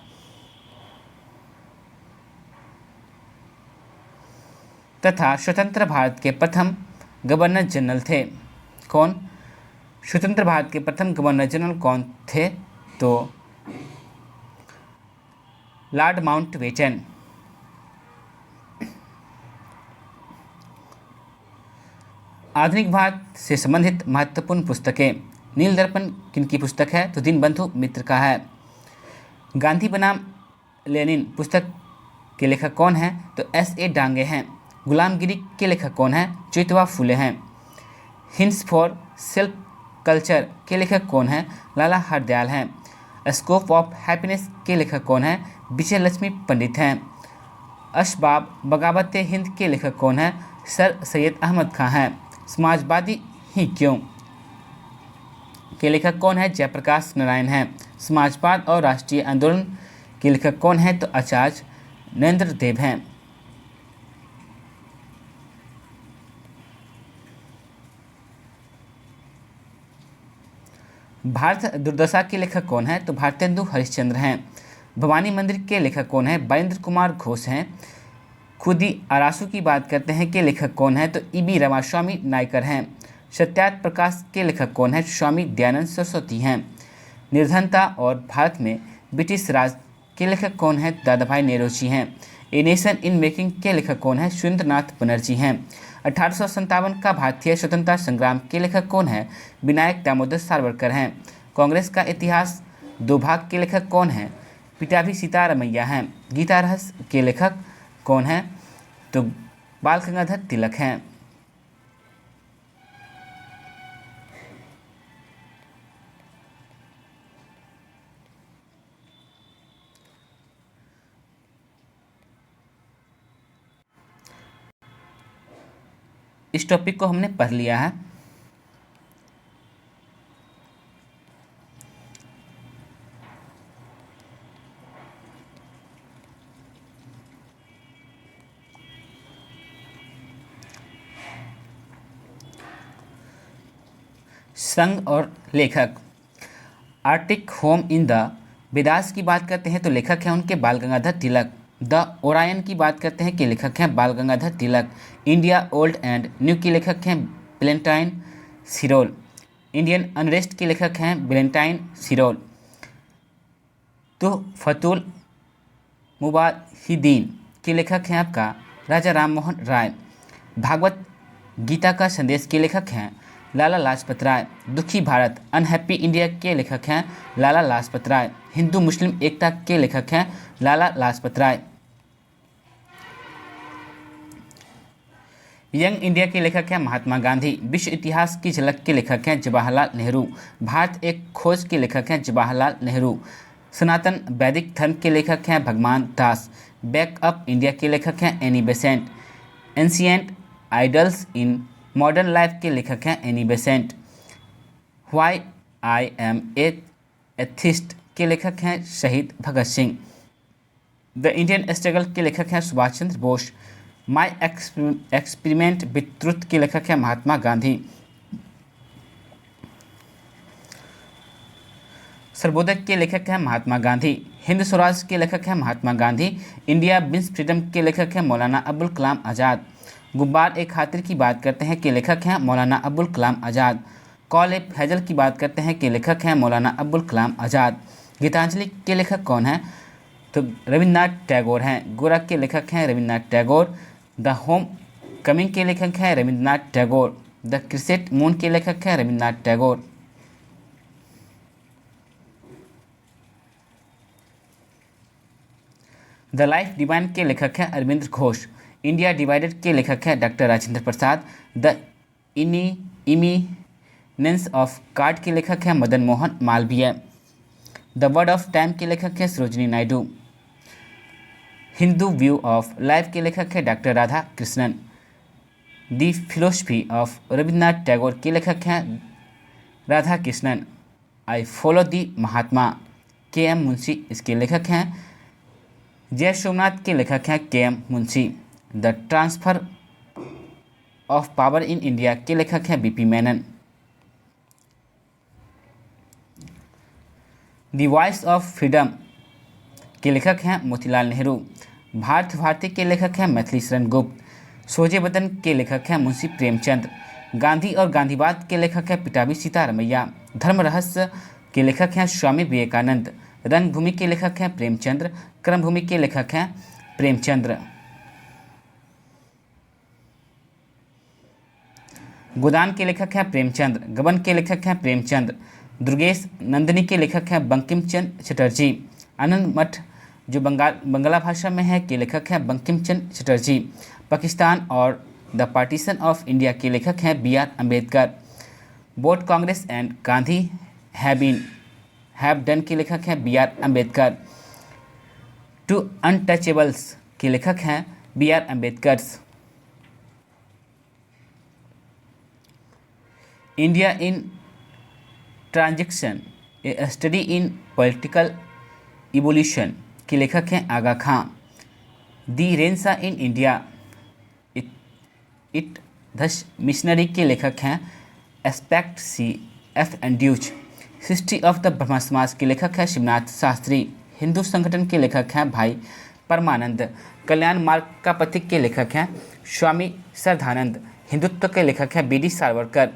तथा स्वतंत्र भारत के प्रथम गवर्नर जनरल थे। कौन? स्वतंत्र भारत के प्रथम गवर्नर जनरल कौन थे? तो लॉर्ड माउंटबेटन। आधुनिक भारत से संबंधित महत्वपूर्ण पुस्तकें। नील दर्पण किनकी पुस्तक है? तो दीनबंधु मित्र का है। गांधी बनाम लेनिन पुस्तक के लेखक कौन हैं? तो S.A. डांगे हैं। गुलामगिरी के लेखक कौन हैं? ज्योतिबा फुले हैं। हिंट्स फॉर सेल्फ कल्चर के लेखक कौन हैं? लाला हरदयाल हैं। स्कोप ऑफ हैप्पीनेस के लेखक कौन हैं? विजय लक्ष्मी पंडित हैं। असबाब बगावत हिंद के लेखक कौन हैं? सर सैयद अहमद खां हैं। समाजवादी ही क्यों के लेखक कौन है? जयप्रकाश नारायण हैं। समाजवाद और राष्ट्रीय आंदोलन के लेखक कौन है? तो आचार्य नरेंद्र देव हैं। भारत दुर्दशा के लेखक कौन है? तो भारतेंदु हरिश्चंद्र हैं। भवानी मंदिर के लेखक कौन है? बारिंद्र कुमार घोष हैं। खुदी आरासू की बात करते हैं के लेखक कौन है? तो E.B. रामास्वामी नायकर हैं। सत्यार्थ प्रकाश के लेखक कौन है? स्वामी दयानंद सरस्वती हैं। निर्धनता और भारत में ब्रिटिश राज के लेखक कौन है? दादा भाई नौरोजी हैं। ए नेशन इन मेकिंग के लेखक कौन है? सुरेंद्रनाथ बनर्जी हैं। 1857 का भारतीय स्वतंत्रता संग्राम के लेखक कौन है? विनायक दामोदर सावरकर हैं। कांग्रेस का इतिहास 2 भाग के लेखक कौन है? पिटाभी सीतारमैया हैं। गीता रहस्य के लेखक कौन है? तो बाल गंगाधर तिलक हैं। इस टॉपिक को हमने पढ़ लिया है। संघ और लेखक। Arctic home in the Vedas की बात करते हैं तो लेखक हैं उनके बाल गंगाधर तिलक। द ओरायन की बात करते हैं कि लेखक हैं बाल Gangadhar Tilak. India old and new की लेखक हैं वैलेंटाइन सिरोल। इंडियन अनरेस्ट के लेखक हैं वैलेंटाइन सिरोल। तुहफतुल मुबाहिदीन के लेखक हैं आपका राजा राम मोहन राय। भागवत गीता का संदेश के लेखक हैं लाला लाजपत राय। दुखी भारत अनहैप्पी इंडिया के लेखक हैं लाला लाजपत राय। हिंदू मुस्लिम एकता के लेखक हैं लाला लाजपत राय। यंग इंडिया के लेखक हैं महात्मा गांधी। विश्व इतिहास की झलक के लेखक हैं जवाहरलाल नेहरू। भारत एक खोज के लेखक हैं जवाहरलाल नेहरू। सनातन वैदिक धर्म के लेखक हैं भगवान दास। बैक अप इंडिया के लेखक हैं Annie Besant. Ancient idols in modern life के लेखक हैं Annie Besant. Why I am atheist के लेखक हैं Shaheed Bhagat Singh. The Indian struggle के लेखक हैं Subhash Chandra Bose. My experiment with truth के लेखक हैं महात्मा गांधी। सर्वोदय के लेखक हैं महात्मा गांधी। हिंद स्वराज के लेखक हैं Mahatma Gandhi. India wins freedom के लेखक हैं मौलाना अबुल कलाम आज़ाद। गुब्बार एक खातिर की बात करते हैं के लेखक हैं मौलाना अबुल कलाम आज़ाद। कॉल ए फैजल की बात करते हैं के लेखक हैं मौलाना अबुल कलाम आज़ाद। गीतांजलि के लेखक कौन हैं? तो रविन्द्रनाथ टैगोर हैं। गोरा के लेखक हैं Rabindranath Tagore. The home coming के लेखक हैं Rabindranath Tagore. The crescent moon के लेखक हैं Rabindranath Tagore. The life divine के लेखक हैं अरविंद घोष। इंडिया डिवाइडेड के लेखक हैं doctor Rajendra Prasad. The eminence of card के लेखक हैं Madan Mohan Malaviya. The word of time के लेखक हैं Sarojini Naidu. Hindu view of life के लेखक हैं doctor Radha Krishnan. The philosophy of Rabindranath Tagore के लेखक हैं Radha Krishnan. I follow the Mahatma K M Munshi इसके लेखक हैं। जय सोमनाथ के लेखक हैं K M Munshi. The transfer of power in India के लेखक हैं B P Menon. The voice of freedom के लेखक हैं मोतीलाल नेहरू। भारत भारती के लेखक हैं मैथिली शरण गुप्त। सोजे वतन के लेखक हैं मुंशी प्रेमचंद्र। गांधी और गांधीवाद के लेखक हैं पिटाभी सीतारमैया। धर्म रहस्य के लेखक हैं स्वामी विवेकानंद। रंगभूमि के लेखक हैं प्रेमचंद्र। क्रमभूमि के लेखक हैं प्रेमचंद्र। गोदान के लेखक हैं प्रेमचंद्र। गबन के लेखक हैं प्रेमचंद्र। दुर्गेश नंदिनी के लेखक हैं बंकिम चंद्र चटर्जी। आनंद मठ जो बंगला भाषा में है के लेखक हैं बंकिम चंद्र चटर्जी। पाकिस्तान और द पार्टीशन ऑफ इंडिया के लेखक हैं B R Ambedkar. Both Congress and Gandhi have done के लेखक हैं B R Ambedkar. To untouchables के लेखक हैं B R Ambedkar. India in transition a study in political evolution के लेखक हैं Aga Khan. The renaissance in India its missionary के लेखक हैं aspect C F Andrews. History of the Brahmo Samaj के लेखक हैं शिवनाथ शास्त्री। हिंदू संगठन के लेखक हैं भाई परमानंद। कल्याण मार्ग का पथिक के लेखक हैं स्वामी श्रद्धानंद। हिंदुत्व के लेखक हैं B D Savarkar.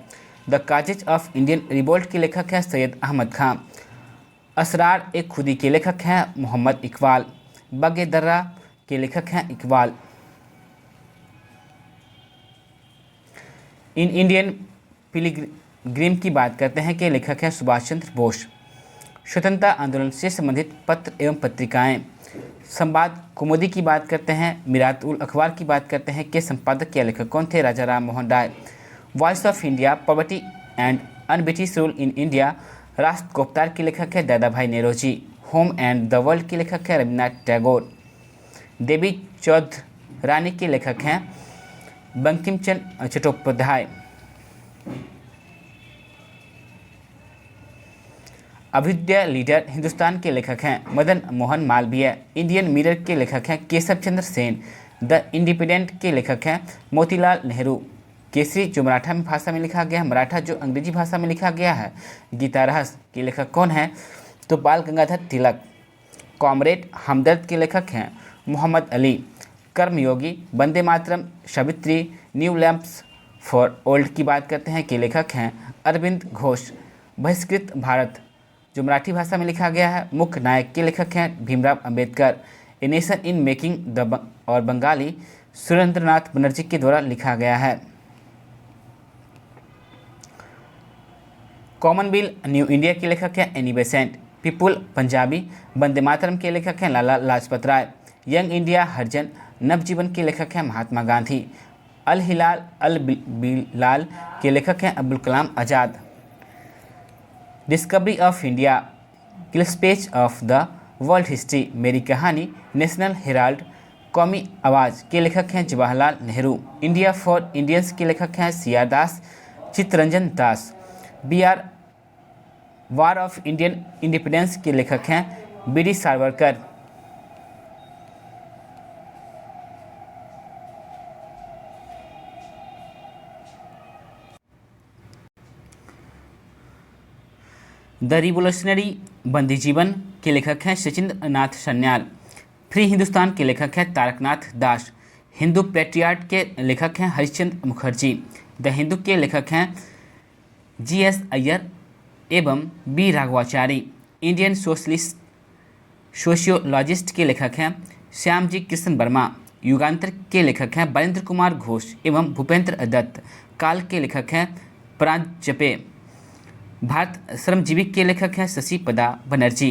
The causes of Indian revolt के लेखक हैं सैयद अहमद खां। असरार एक खुदी के लेखक हैं मोहम्मद इकबाल। बग दर्रा के लेखक हैं इकबाल। इन इंडियन पिलग्रिम की बात करते हैं कि लेखक हैं सुभाष चंद्र बोस। स्वतंत्रता आंदोलन से संबंधित पत्र एवं पत्रिकाएं। संवाद कुमुदी की बात करते हैं। मिरात उल अखबार की बात करते हैं कि संपादक या लेखक कौन थे? Raja Ram Mohan Roy. Voice of India poverty and unbritish rule in India राष्ट्र गुप्तार के लेखक है Dada Bhai Naoroji. Home and the world के लेखक है रविन्द्रनाथ टैगोर। देवी चौधरी रानी के लेखक हैं बंकिम चंद्र चट्टोपाध्याय। अभ्युदय लीडर हिंदुस्तान के लेखक हैं मदन मोहन मालवीय। इंडियन मिरर के लेखक हैं केशव चंद्र सेन। द इंडिपेंडेंट के लेखक हैं मोतीलाल नेहरू। केसरी जो मराठा में भाषा में लिखा गया है, मराठा जो अंग्रेजी भाषा में लिखा गया है। गीता रहस्य के लेखक कौन है? तो बाल गंगाधर तिलक। कॉमरेड हमदर्द के लेखक हैं Mohammad Ali. Karmayogi, Vande Mataram, Savitri, new lamps for old की बात करते हैं कि लेखक हैं अरविंद घोष। बहिष्कृत भारत जो मराठी भाषा में लिखा गया है। मुख्य नायक के लेखक हैं Bhimrao Ambedkar. A nation in making the और बंगाली सुरेंद्रनाथ बनर्जी के द्वारा लिखा गया है। कॉमनवेल्थ न्यू इंडिया के लेखक हैं Annie Besant. People Punjabi, Vande Mataram के लेखक हैं लाला लाजपत राय। यंग इंडिया हरिजन, नवजीवन के लेखक हैं महात्मा गांधी। अल हिलाल अल बिलाल के लेखक हैं Abdul Kalam Azad. Discovery of India, glimpses of the world history, Meri Kahani, national herald, Qaumi Awaz के लेखक हैं Jawaharlal Nehru. India for Indians के लेखक हैं C R Das, Chittaranjan Das. B R war of Indian independence के लेखक हैं B D Savarkar. The revolutionary Bandi Jeevan के लेखक हैं सचिंद्र नाथ सन्याल। फ्री हिंदुस्तान के लेखक हैं तारकनाथ दास। हिंदू पेट्रियाट के लेखक हैं हरिश्चंद्र मुखर्जी। द हिंदू के लेखक हैं जी एस अय्यर एवं बी राघवाचारी। इंडियन सोशियोलॉजिस्ट के लेखक हैं श्यामजी कृष्ण वर्मा। युगांतर के लेखक हैं वरेंद्र कुमार घोष एवं भूपेंद्र दत्त। काल के लेखक हैं प्रांजपे। भारत श्रमजीवी के लेखक हैं शशि पदा बनर्जी।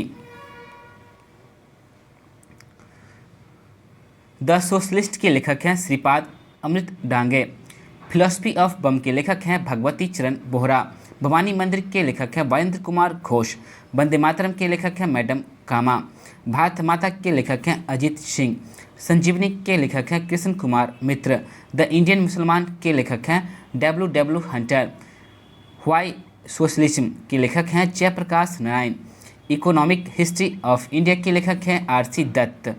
द सोशलिस्ट के लेखक हैं श्रीपाद अमृत डांगे। फिलॉसफी ऑफ बम के लेखक हैं भगवती चरण बोहरा। भवानी मंदिर के लेखक हैं वरेंद्र कुमार घोष। वंदे मातरम के लेखक हैं मैडम कामा। भारत माता के लेखक हैं अजीत सिंह। संजीवनी के लेखक हैं कृष्ण कुमार मित्र। द इंडियन मुसलमान के लेखक हैं डब्ल्यू हंटर। व्हाई सोशलिज्म के लेखक हैं Jayaprakash Narayan. Economic history of India के लेखक हैं R C Dutt.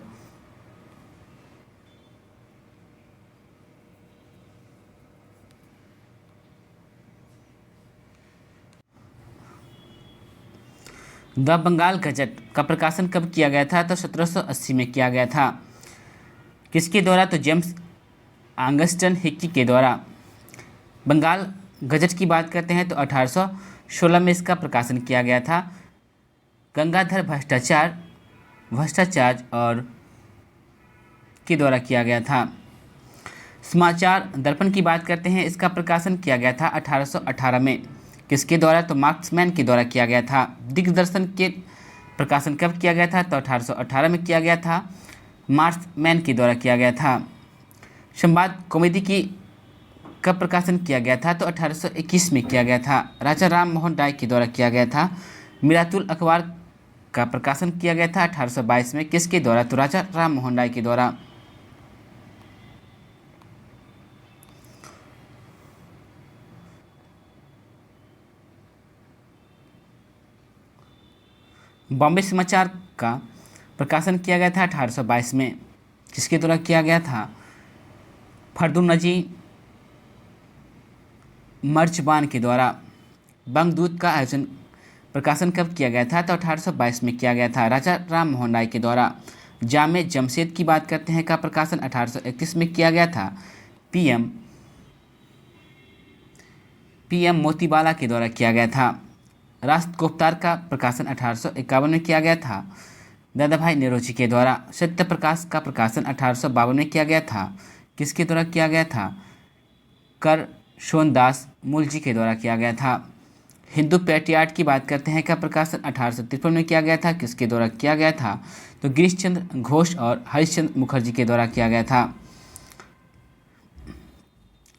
The Bengal gazette का प्रकाशन कब किया गया था? तो 1780 में किया गया था। किसके द्वारा? तो जेम्स ऑगस्टन हिक्की के द्वारा। बंगाल गजट की बात करते हैं तो 1816 में इसका प्रकाशन किया गया था। गंगाधर भ्रष्टाचार्य और के द्वारा किया गया था। समाचार दर्पण की बात करते हैं, इसका प्रकाशन किया गया था 1818 में। किसके द्वारा? तो मार्क्समैन के द्वारा किया गया था। दिग्दर्शन के प्रकाशन कब किया गया था? तो 1818 में किया गया था। मार्क्समैन के द्वारा किया गया था। संवाद कॉमेडी की कब प्रकाशन किया गया था? तो 1821 में किया गया था। राजा राम मोहन राय के द्वारा किया गया था। मिरातुल अखबार का प्रकाशन किया गया था 1822 में। किसके द्वारा? तो राजा राम मोहन राय के द्वारा। बॉम्बे समाचार का प्रकाशन किया गया था 1822 में। किसके द्वारा किया गया था? फर्दुनजी मर्चबान के द्वारा। बंगदूत का आयोजन प्रकाशन कब किया गया था? तो 1822 में किया गया था, राजा राम मोहन राय के द्वारा। जामे जमशेद की बात करते हैं, का प्रकाशन 1831 में किया गया था। पीएम मोतीबाला के द्वारा किया गया था। राष्ट्रगुप्तार का प्रकाशन 1851 में किया गया था, दादा भाई नौरोजी के द्वारा। सत्य प्रकाश का प्रकाशन 1852 में किया गया था। किसके द्वारा किया गया था? कर सोनदास मूलजी के द्वारा किया गया था। हिंदू पेट्रियाट की बात करते हैं, का प्रकाशन 1853 में किया गया था। किसके द्वारा किया गया था? तो गिरीश चंद्र घोष और हरिश्चंद्र मुखर्जी के द्वारा किया गया था।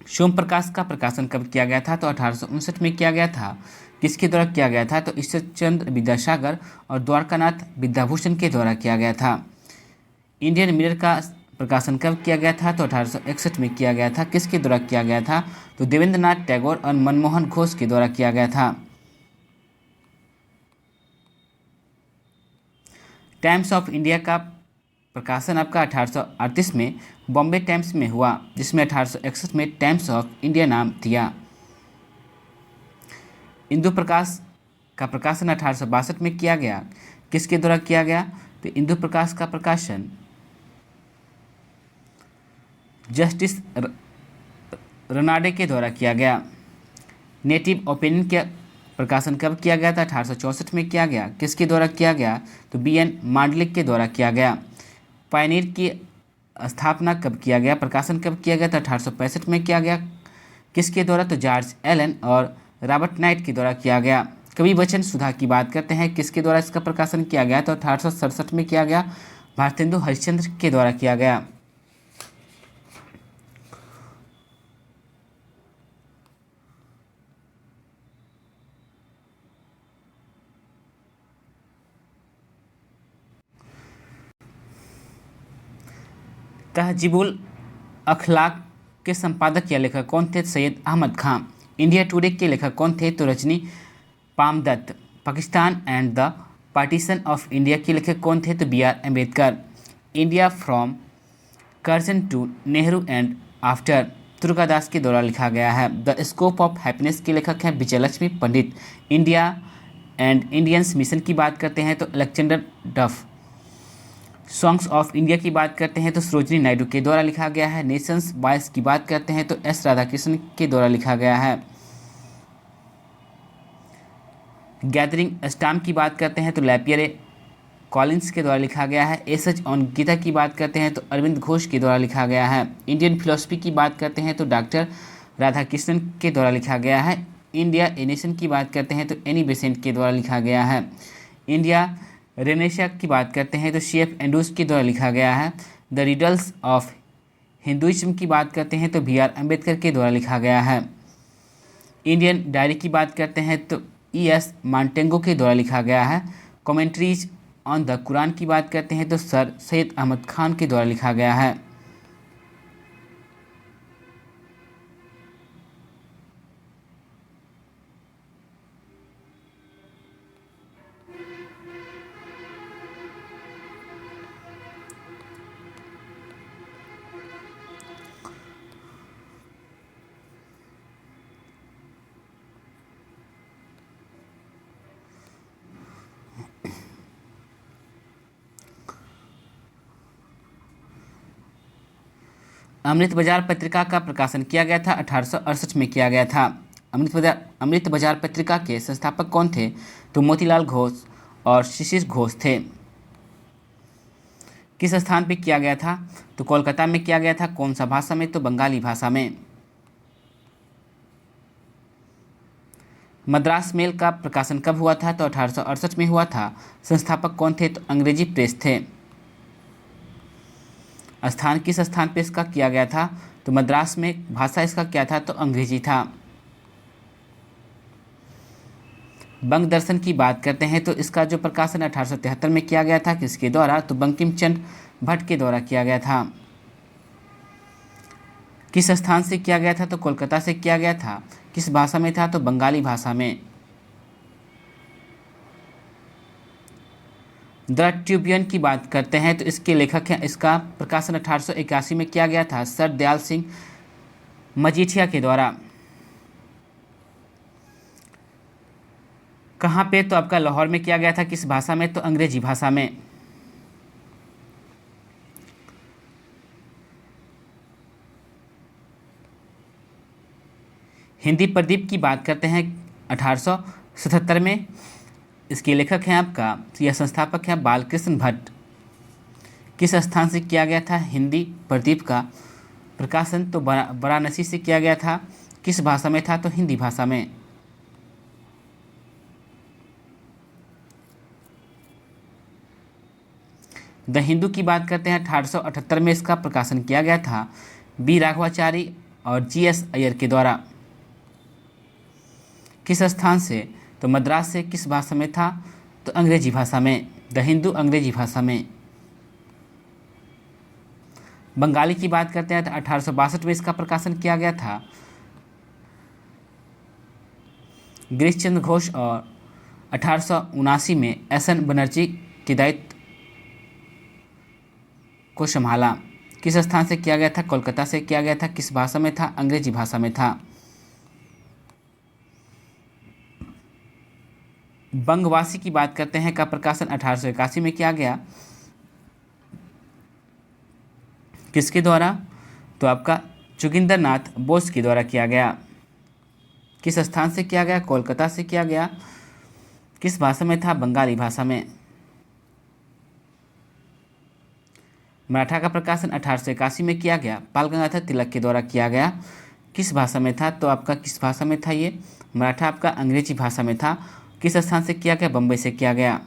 सोम प्रकाश का प्रकाशन कब किया गया था? तो 1859 में किया गया था। किसके द्वारा किया गया था? तो ईश्वर चंद्र विद्यासागर और द्वारकानाथ विद्याभूषण के द्वारा किया गया था। इंडियन मिरर का प्रकाशन कब किया गया था? तो 1861 में किया गया था। किसके द्वारा किया गया था? तो देवेंद्रनाथ टैगोर और मनमोहन घोष के द्वारा किया गया था। टाइम्स ऑफ इंडिया का प्रकाशन आपका 1838 में बॉम्बे टाइम्स में हुआ, जिसमें 1861 में टाइम्स ऑफ इंडिया नाम दिया। इंदु प्रकाश का प्रकाशन 1862 में किया गया। किसके द्वारा किया गया? तो इंदु प्रकाश का प्रकाशन जस्टिस रनाडे के द्वारा किया गया। नेटिव ओपिनियन का प्रकाशन कब किया गया था? 1864 में किया गया। किसके द्वारा किया गया? तो बीएन मांडलिक के द्वारा किया गया। पायनीर की स्थापना कब किया गया? प्रकाशन कब किया गया था? 1865 में किया गया। किसके द्वारा? तो जॉर्ज एलन और रॉबर्ट नाइट के द्वारा किया गया। कवि वचन सुधा की बात करते हैं, किसके द्वारा इसका प्रकाशन किया गया? तो 1867 में किया गया। भारतेंदु हरिश्चंद्र के द्वारा किया गया। तहजीबुल अखलाक के संपादक या लेखक कौन थे? सैयद अहमद खां। इंडिया टुडे के लेखक कौन थे? तो Rajani Palme Dutt. Pakistan and the partition of India के लेखक कौन थे? तो B R Ambedkar. India from Curzon to Nehru and after Durgadas के द्वारा लिखा गया है। द स्कोप ऑफ हैप्पीनेस के लेखक हैं विजयलक्ष्मी पंडित। इंडिया एंड इंडियंस मिशन की बात करते हैं तो अलेक्जेंडर डफ। सॉन्ग्स ऑफ इंडिया की बात करते हैं तो सरोजनी नायडू के द्वारा लिखा गया है। नेशंस वॉइस की बात करते हैं तो एस राधाकृष्णन के द्वारा लिखा गया है। गैदरिंग स्टैम्प की बात करते हैं तो लैपियर कॉलिंस के द्वारा लिखा गया है। एसएच ऑन गीता की बात करते हैं तो अरविंद घोष के द्वारा लिखा गया है। इंडियन फिलोसफी की बात करते हैं तो डॉक्टर राधाकृष्णन के द्वारा लिखा गया है। इंडिया ए नेशन की बात करते हैं तो एनी बेसेंट के द्वारा लिखा गया है। इंडिया रेनेशा की बात करते हैं तो सी एफ एंड्रूज के द्वारा लिखा गया है। द रिडल्स ऑफ हिंदुइज्म की बात करते हैं तो बी आर अम्बेडकर के द्वारा लिखा गया है। इंडियन डायरी की बात करते हैं तो ई एस मांटेंगो के द्वारा लिखा गया है। कमेंट्रीज ऑन द कुरान की बात करते हैं तो सर सैयद अहमद खान के द्वारा लिखा गया है। अमृत बाजार पत्रिका का प्रकाशन किया गया था 1868 में किया गया था। अमृत बाजार पत्रिका के संस्थापक कौन थे? तो मोतीलाल घोष और शिशिर घोष थे। किस स्थान पर किया गया था? तो कोलकाता में किया गया था। कौन सा भाषा में? तो बंगाली भाषा में। मद्रास मेल का प्रकाशन कब हुआ था? तो 1868 में हुआ था। संस्थापक कौन थे? तो अंग्रेजी प्रेस थे। स्थान किस स्थान पे इसका किया गया था? तो मद्रास में। भाषा इसका क्या था? तो अंग्रेजी था। बंग दर्शन की बात करते हैं तो इसका जो प्रकाशन 1873 में किया गया था किसके द्वारा? तो बंकिम चंद्र भट्ट के द्वारा किया गया था। किस स्थान से किया गया था? तो कोलकाता से किया गया था। किस भाषा में था? तो बंगाली भाषा में। द ट्रिब्यून की बात करते हैं तो इसके लेखक हैं, इसका प्रकाशन 1881 में किया गया था सर दयाल सिंह मजीठिया के द्वारा। कहाँ पे? तो आपका लाहौर में किया गया था। किस भाषा में? तो अंग्रेजी भाषा में। हिंदी प्रदीप की बात करते हैं 1877 में। इसके लेखक हैं आपका या संस्थापक हैं बालकृष्ण भट्ट। किस स्थान से किया गया था हिंदी प्रदीप का प्रकाशन? तो वाराणसी से किया गया था। किस भाषा में था? तो हिंदी भाषा में। द हिंदू की बात करते हैं 1878 में इसका प्रकाशन किया गया था बी राघवाचारी और जी एस अय्यर के द्वारा। किस स्थान से? तो मद्रास से। किस भाषा में था? तो अंग्रेजी भाषा में। द हिंदू अंग्रेजी भाषा में। बंगाली की बात करते हैं तो 1862 में इसका प्रकाशन किया गया था गिरीश चंद्र घोष और 1879 में एस एन बनर्जी के दायित्व को संभाला। किस स्थान से किया गया था? कोलकाता से किया गया था। किस भाषा में था? अंग्रेजी भाषा में था। बंगवासी की बात करते हैं का प्रकाशन 1881 में किया गया। किसके द्वारा? तो आपका जोगिंदर नाथ बोस के द्वारा किया गया। किस स्थान से किया गया? कोलकाता से किया गया। किस भाषा में था? बंगाली भाषा में। मराठा का प्रकाशन 1881 में किया गया। बाल गंगाधर तिलक के द्वारा किया गया। किस भाषा में था? तो आपका किस भाषा में था ये? मराठा आपका अंग्रेजी भाषा में था। किस स्थान से किया गया? बम्बई से किया गया।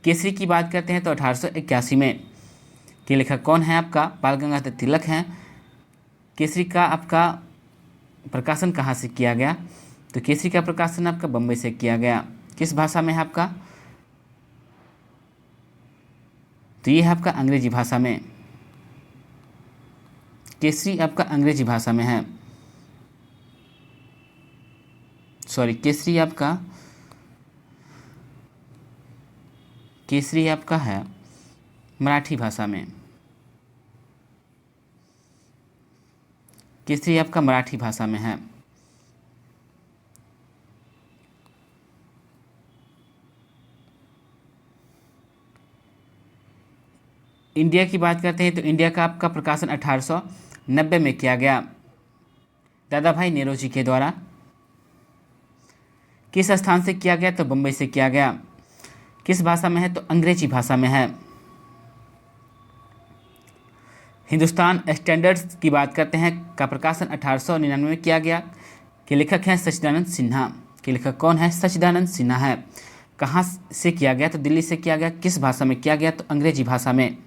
केसरी की बात करते हैं तो 1881 में। के लेखक कौन है आपका? बाल गंगाधर तिलक हैं। केसरी का आपका प्रकाशन कहाँ से किया गया? तो केसरी का प्रकाशन आपका बम्बई से किया गया। किस भाषा में है आपका? तो ये है आपका अंग्रेजी भाषा में। केसरी आपका अंग्रेजी भाषा में है, केसरी आपका है मराठी भाषा में। केसरी आपका मराठी भाषा में है। इंडिया की बात करते हैं तो इंडिया का आपका प्रकाशन 1890 में किया गया दादा भाई नेरोजी के द्वारा। किस स्थान से किया गया तो बम्बई से किया गया। किस भाषा में है तो अंग्रेजी भाषा में है। हिंदुस्तान स्टैंडर्ड्स की बात करते हैं का प्रकाशन 1899 में किया गया। के लेखक हैं सच्चिदानंद सिन्हा। के लेखक कौन है? सच्चिदानंद सिन्हा है। कहाँ से किया गया तो दिल्ली से किया गया। किस भाषा में किया गया तो अंग्रेजी भाषा में।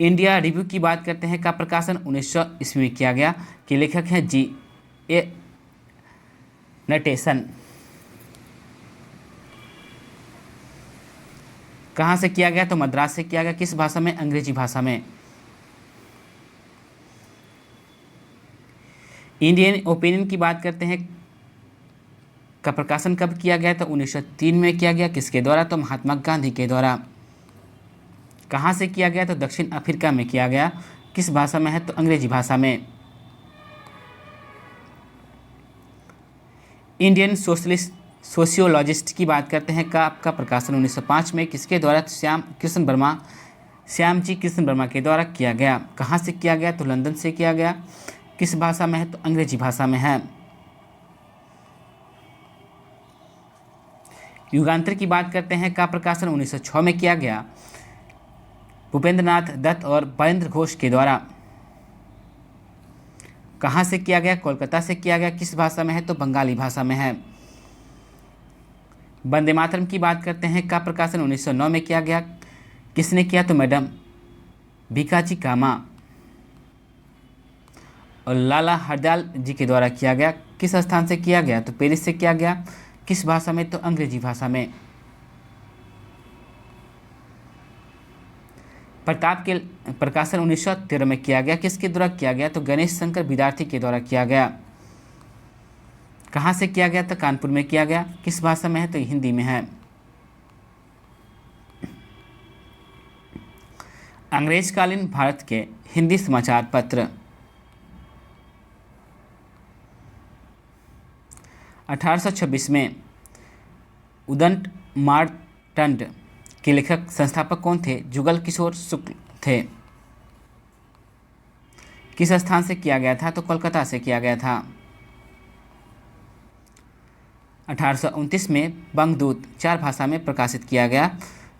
इंडिया रिव्यू की बात करते हैं का प्रकाशन 1900 ईस्वी में किया गया। के लेखक हैं G.A. नटेशन। कहाँ से किया गया तो मद्रास से किया गया। किस भाषा में? अंग्रेजी भाषा में। इंडियन ओपिनियन की बात करते हैं का प्रकाशन कब किया गया तो 1903 में किया गया। किसके द्वारा? तो महात्मा गांधी के द्वारा। कहाँ से किया गया तो दक्षिण अफ्रीका में किया गया। किस भाषा में है तो अंग्रेजी भाषा में। इंडियन सोशियोलॉजिस्ट की बात करते हैं का आपका प्रकाशन 1905 में किसके द्वारा? श्याम जी कृष्ण वर्मा के द्वारा किया गया। कहाँ से किया गया तो लंदन से किया गया। किस भाषा में है तो अंग्रेजी भाषा में है। युगांतर की बात करते हैं का प्रकाशन 1906 में किया गया भूपेंद्र नाथ दत्त और बालेंद्र घोष के द्वारा। कहाँ से किया गया? कोलकाता से किया गया। किस भाषा में है तो बंगाली भाषा में है। वंदे मातरम की बात करते हैं का प्रकाशन 1909 में किया गया। किसने किया तो मैडम भिकाजी कामा और लाला हरदयाल जी के द्वारा किया गया। किस स्थान से किया गया तो पेरिस से किया गया। किस भाषा में तो अंग्रेजी भाषा में। प्रताप के प्रकाशन 1913 में किया गया। किसके द्वारा किया गया तो गणेश शंकर विद्यार्थी के द्वारा किया गया। कहाँ से किया गया तो कानपुर में किया गया। किस भाषा में है तो हिंदी में है। अंग्रेजकालीन भारत के हिंदी समाचार पत्र 1826 में उदंड मार्तंड के लेखक संस्थापक कौन थे? जुगल किशोर शुक्ल थे। किस स्थान से किया गया था तो कोलकाता से किया गया था। 1829 में बंगदूत 4 भाषा में प्रकाशित किया गया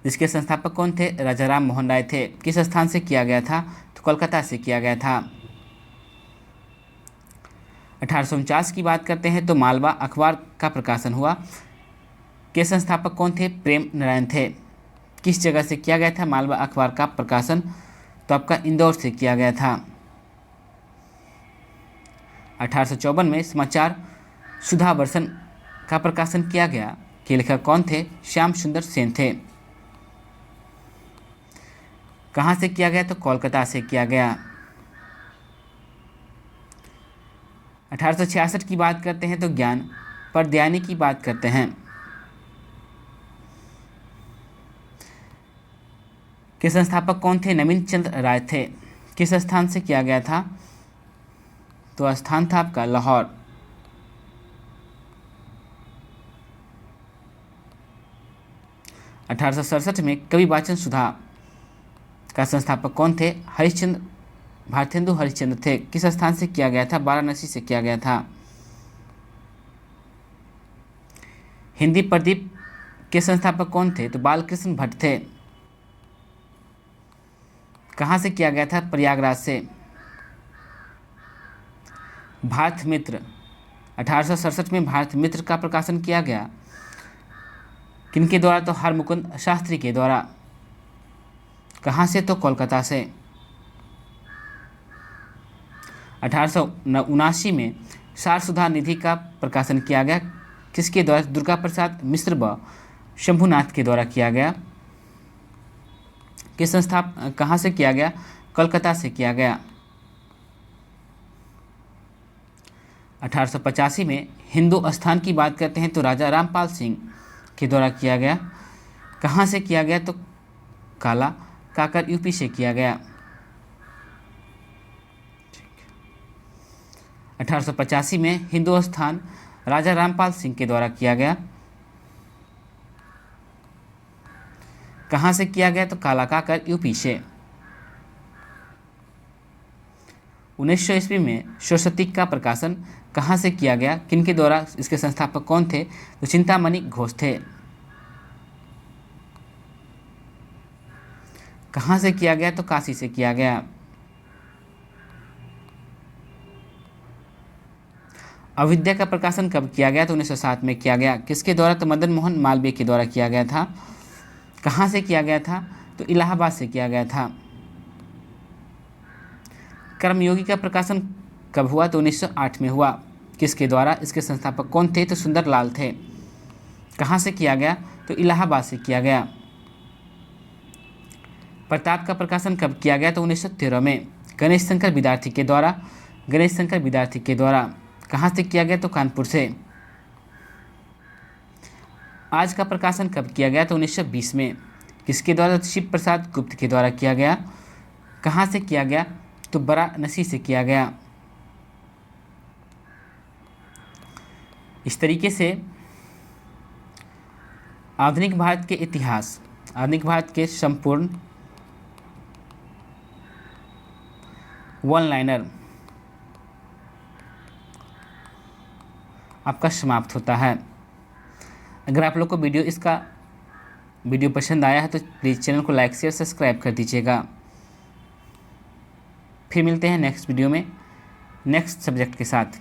जिसके संस्थापक कौन थे? राजा राम मोहन राय थे। किस स्थान से किया गया था तो कोलकाता से किया गया था। 1849 की बात करते हैं तो मालवा अखबार का प्रकाशन हुआ। के संस्थापक कौन थे? प्रेम नारायण थे। किस जगह से किया गया था मालवा अखबार का प्रकाशन तो आपका इंदौर से किया गया था। 1854 में समाचार सुधा वर्षन का प्रकाशन किया गया। के लेखक कौन थे? श्याम सुंदर सेन थे। कहाँ से किया गया तो कोलकाता से किया गया। 1866 की बात करते हैं तो ज्ञान पदयानी की बात करते हैं। के संस्थापक कौन थे? नवीन चंद्र राय थे। किस स्थान से किया गया था तो स्थान था आपका लाहौर। 1867 में कवि वाचन सुधा का संस्थापक कौन थे? भारतेंदु हरिश्चंद्र थे। किस स्थान से किया गया था? वाराणसी से किया गया था। हिंदी प्रदीप के संस्थापक कौन थे? तो बालकृष्ण भट्ट थे। कहाँ से किया गया था? प्रयागराज से। भारत मित्र 1867 में भारत मित्र का प्रकाशन किया गया। किनके द्वारा? तो हरमुकुंद शास्त्री के द्वारा। कहाँ से? तो कोलकाता से। 1879 में सार सुधा निधि का प्रकाशन किया गया। किसके द्वारा? दुर्गा प्रसाद मिश्र व शंभुनाथ के द्वारा किया गया। किस कहाँ से किया गया? कोलकाता से किया गया। 1885 में हिंदुस्तान की बात करते हैं तो राजा रामपाल सिंह के द्वारा किया गया। कहाँ से किया गया? तो काला काकर यूपी से किया गया। 1885 में हिंदुस्तान राजा रामपाल सिंह के द्वारा किया गया। कहाँ से किया गया? तो काला काकर यूपी से। 1900 ईस्वी में सरस्वती का प्रकाशन कहाँ से किया गया? किनके द्वारा? इसके संस्थापक कौन थे? तो चिंतामणि घोष थे। कहाँ से किया गया? तो काशी से किया गया। अविद्या का प्रकाशन कब किया गया? तो 1907 में किया गया। किसके द्वारा? तो मदन मोहन मालवीय के द्वारा किया गया था। कहाँ से किया गया था? तो इलाहाबाद से किया गया था। कर्मयोगी का प्रकाशन कब हुआ? तो 1908 में हुआ। किसके द्वारा? इसके संस्थापक कौन थे? तो सुंदरलाल थे। कहाँ से किया गया? तो इलाहाबाद से किया गया। प्रताप का प्रकाशन कब किया गया? तो 1913 में गणेश शंकर विद्यार्थी के द्वारा। गणेश शंकर विद्यार्थी के द्वारा। कहाँ से किया गया? तो कानपुर से। आज का प्रकाशन कब किया गया? तो 1920 में। किसके द्वारा? शिव प्रसाद गुप्त के द्वारा किया गया। कहाँ से किया गया? तो वाराणसी से किया गया। इस तरीके से आधुनिक भारत के इतिहास, आधुनिक भारत के संपूर्ण वन लाइनर आपका समाप्त होता है। अगर आप लोग को वीडियो पसंद आया है तो प्लीज़ चैनल को लाइक शेयर सब्सक्राइब कर दीजिएगा। फिर मिलते हैं नेक्स्ट वीडियो में नेक्स्ट सब्जेक्ट के साथ।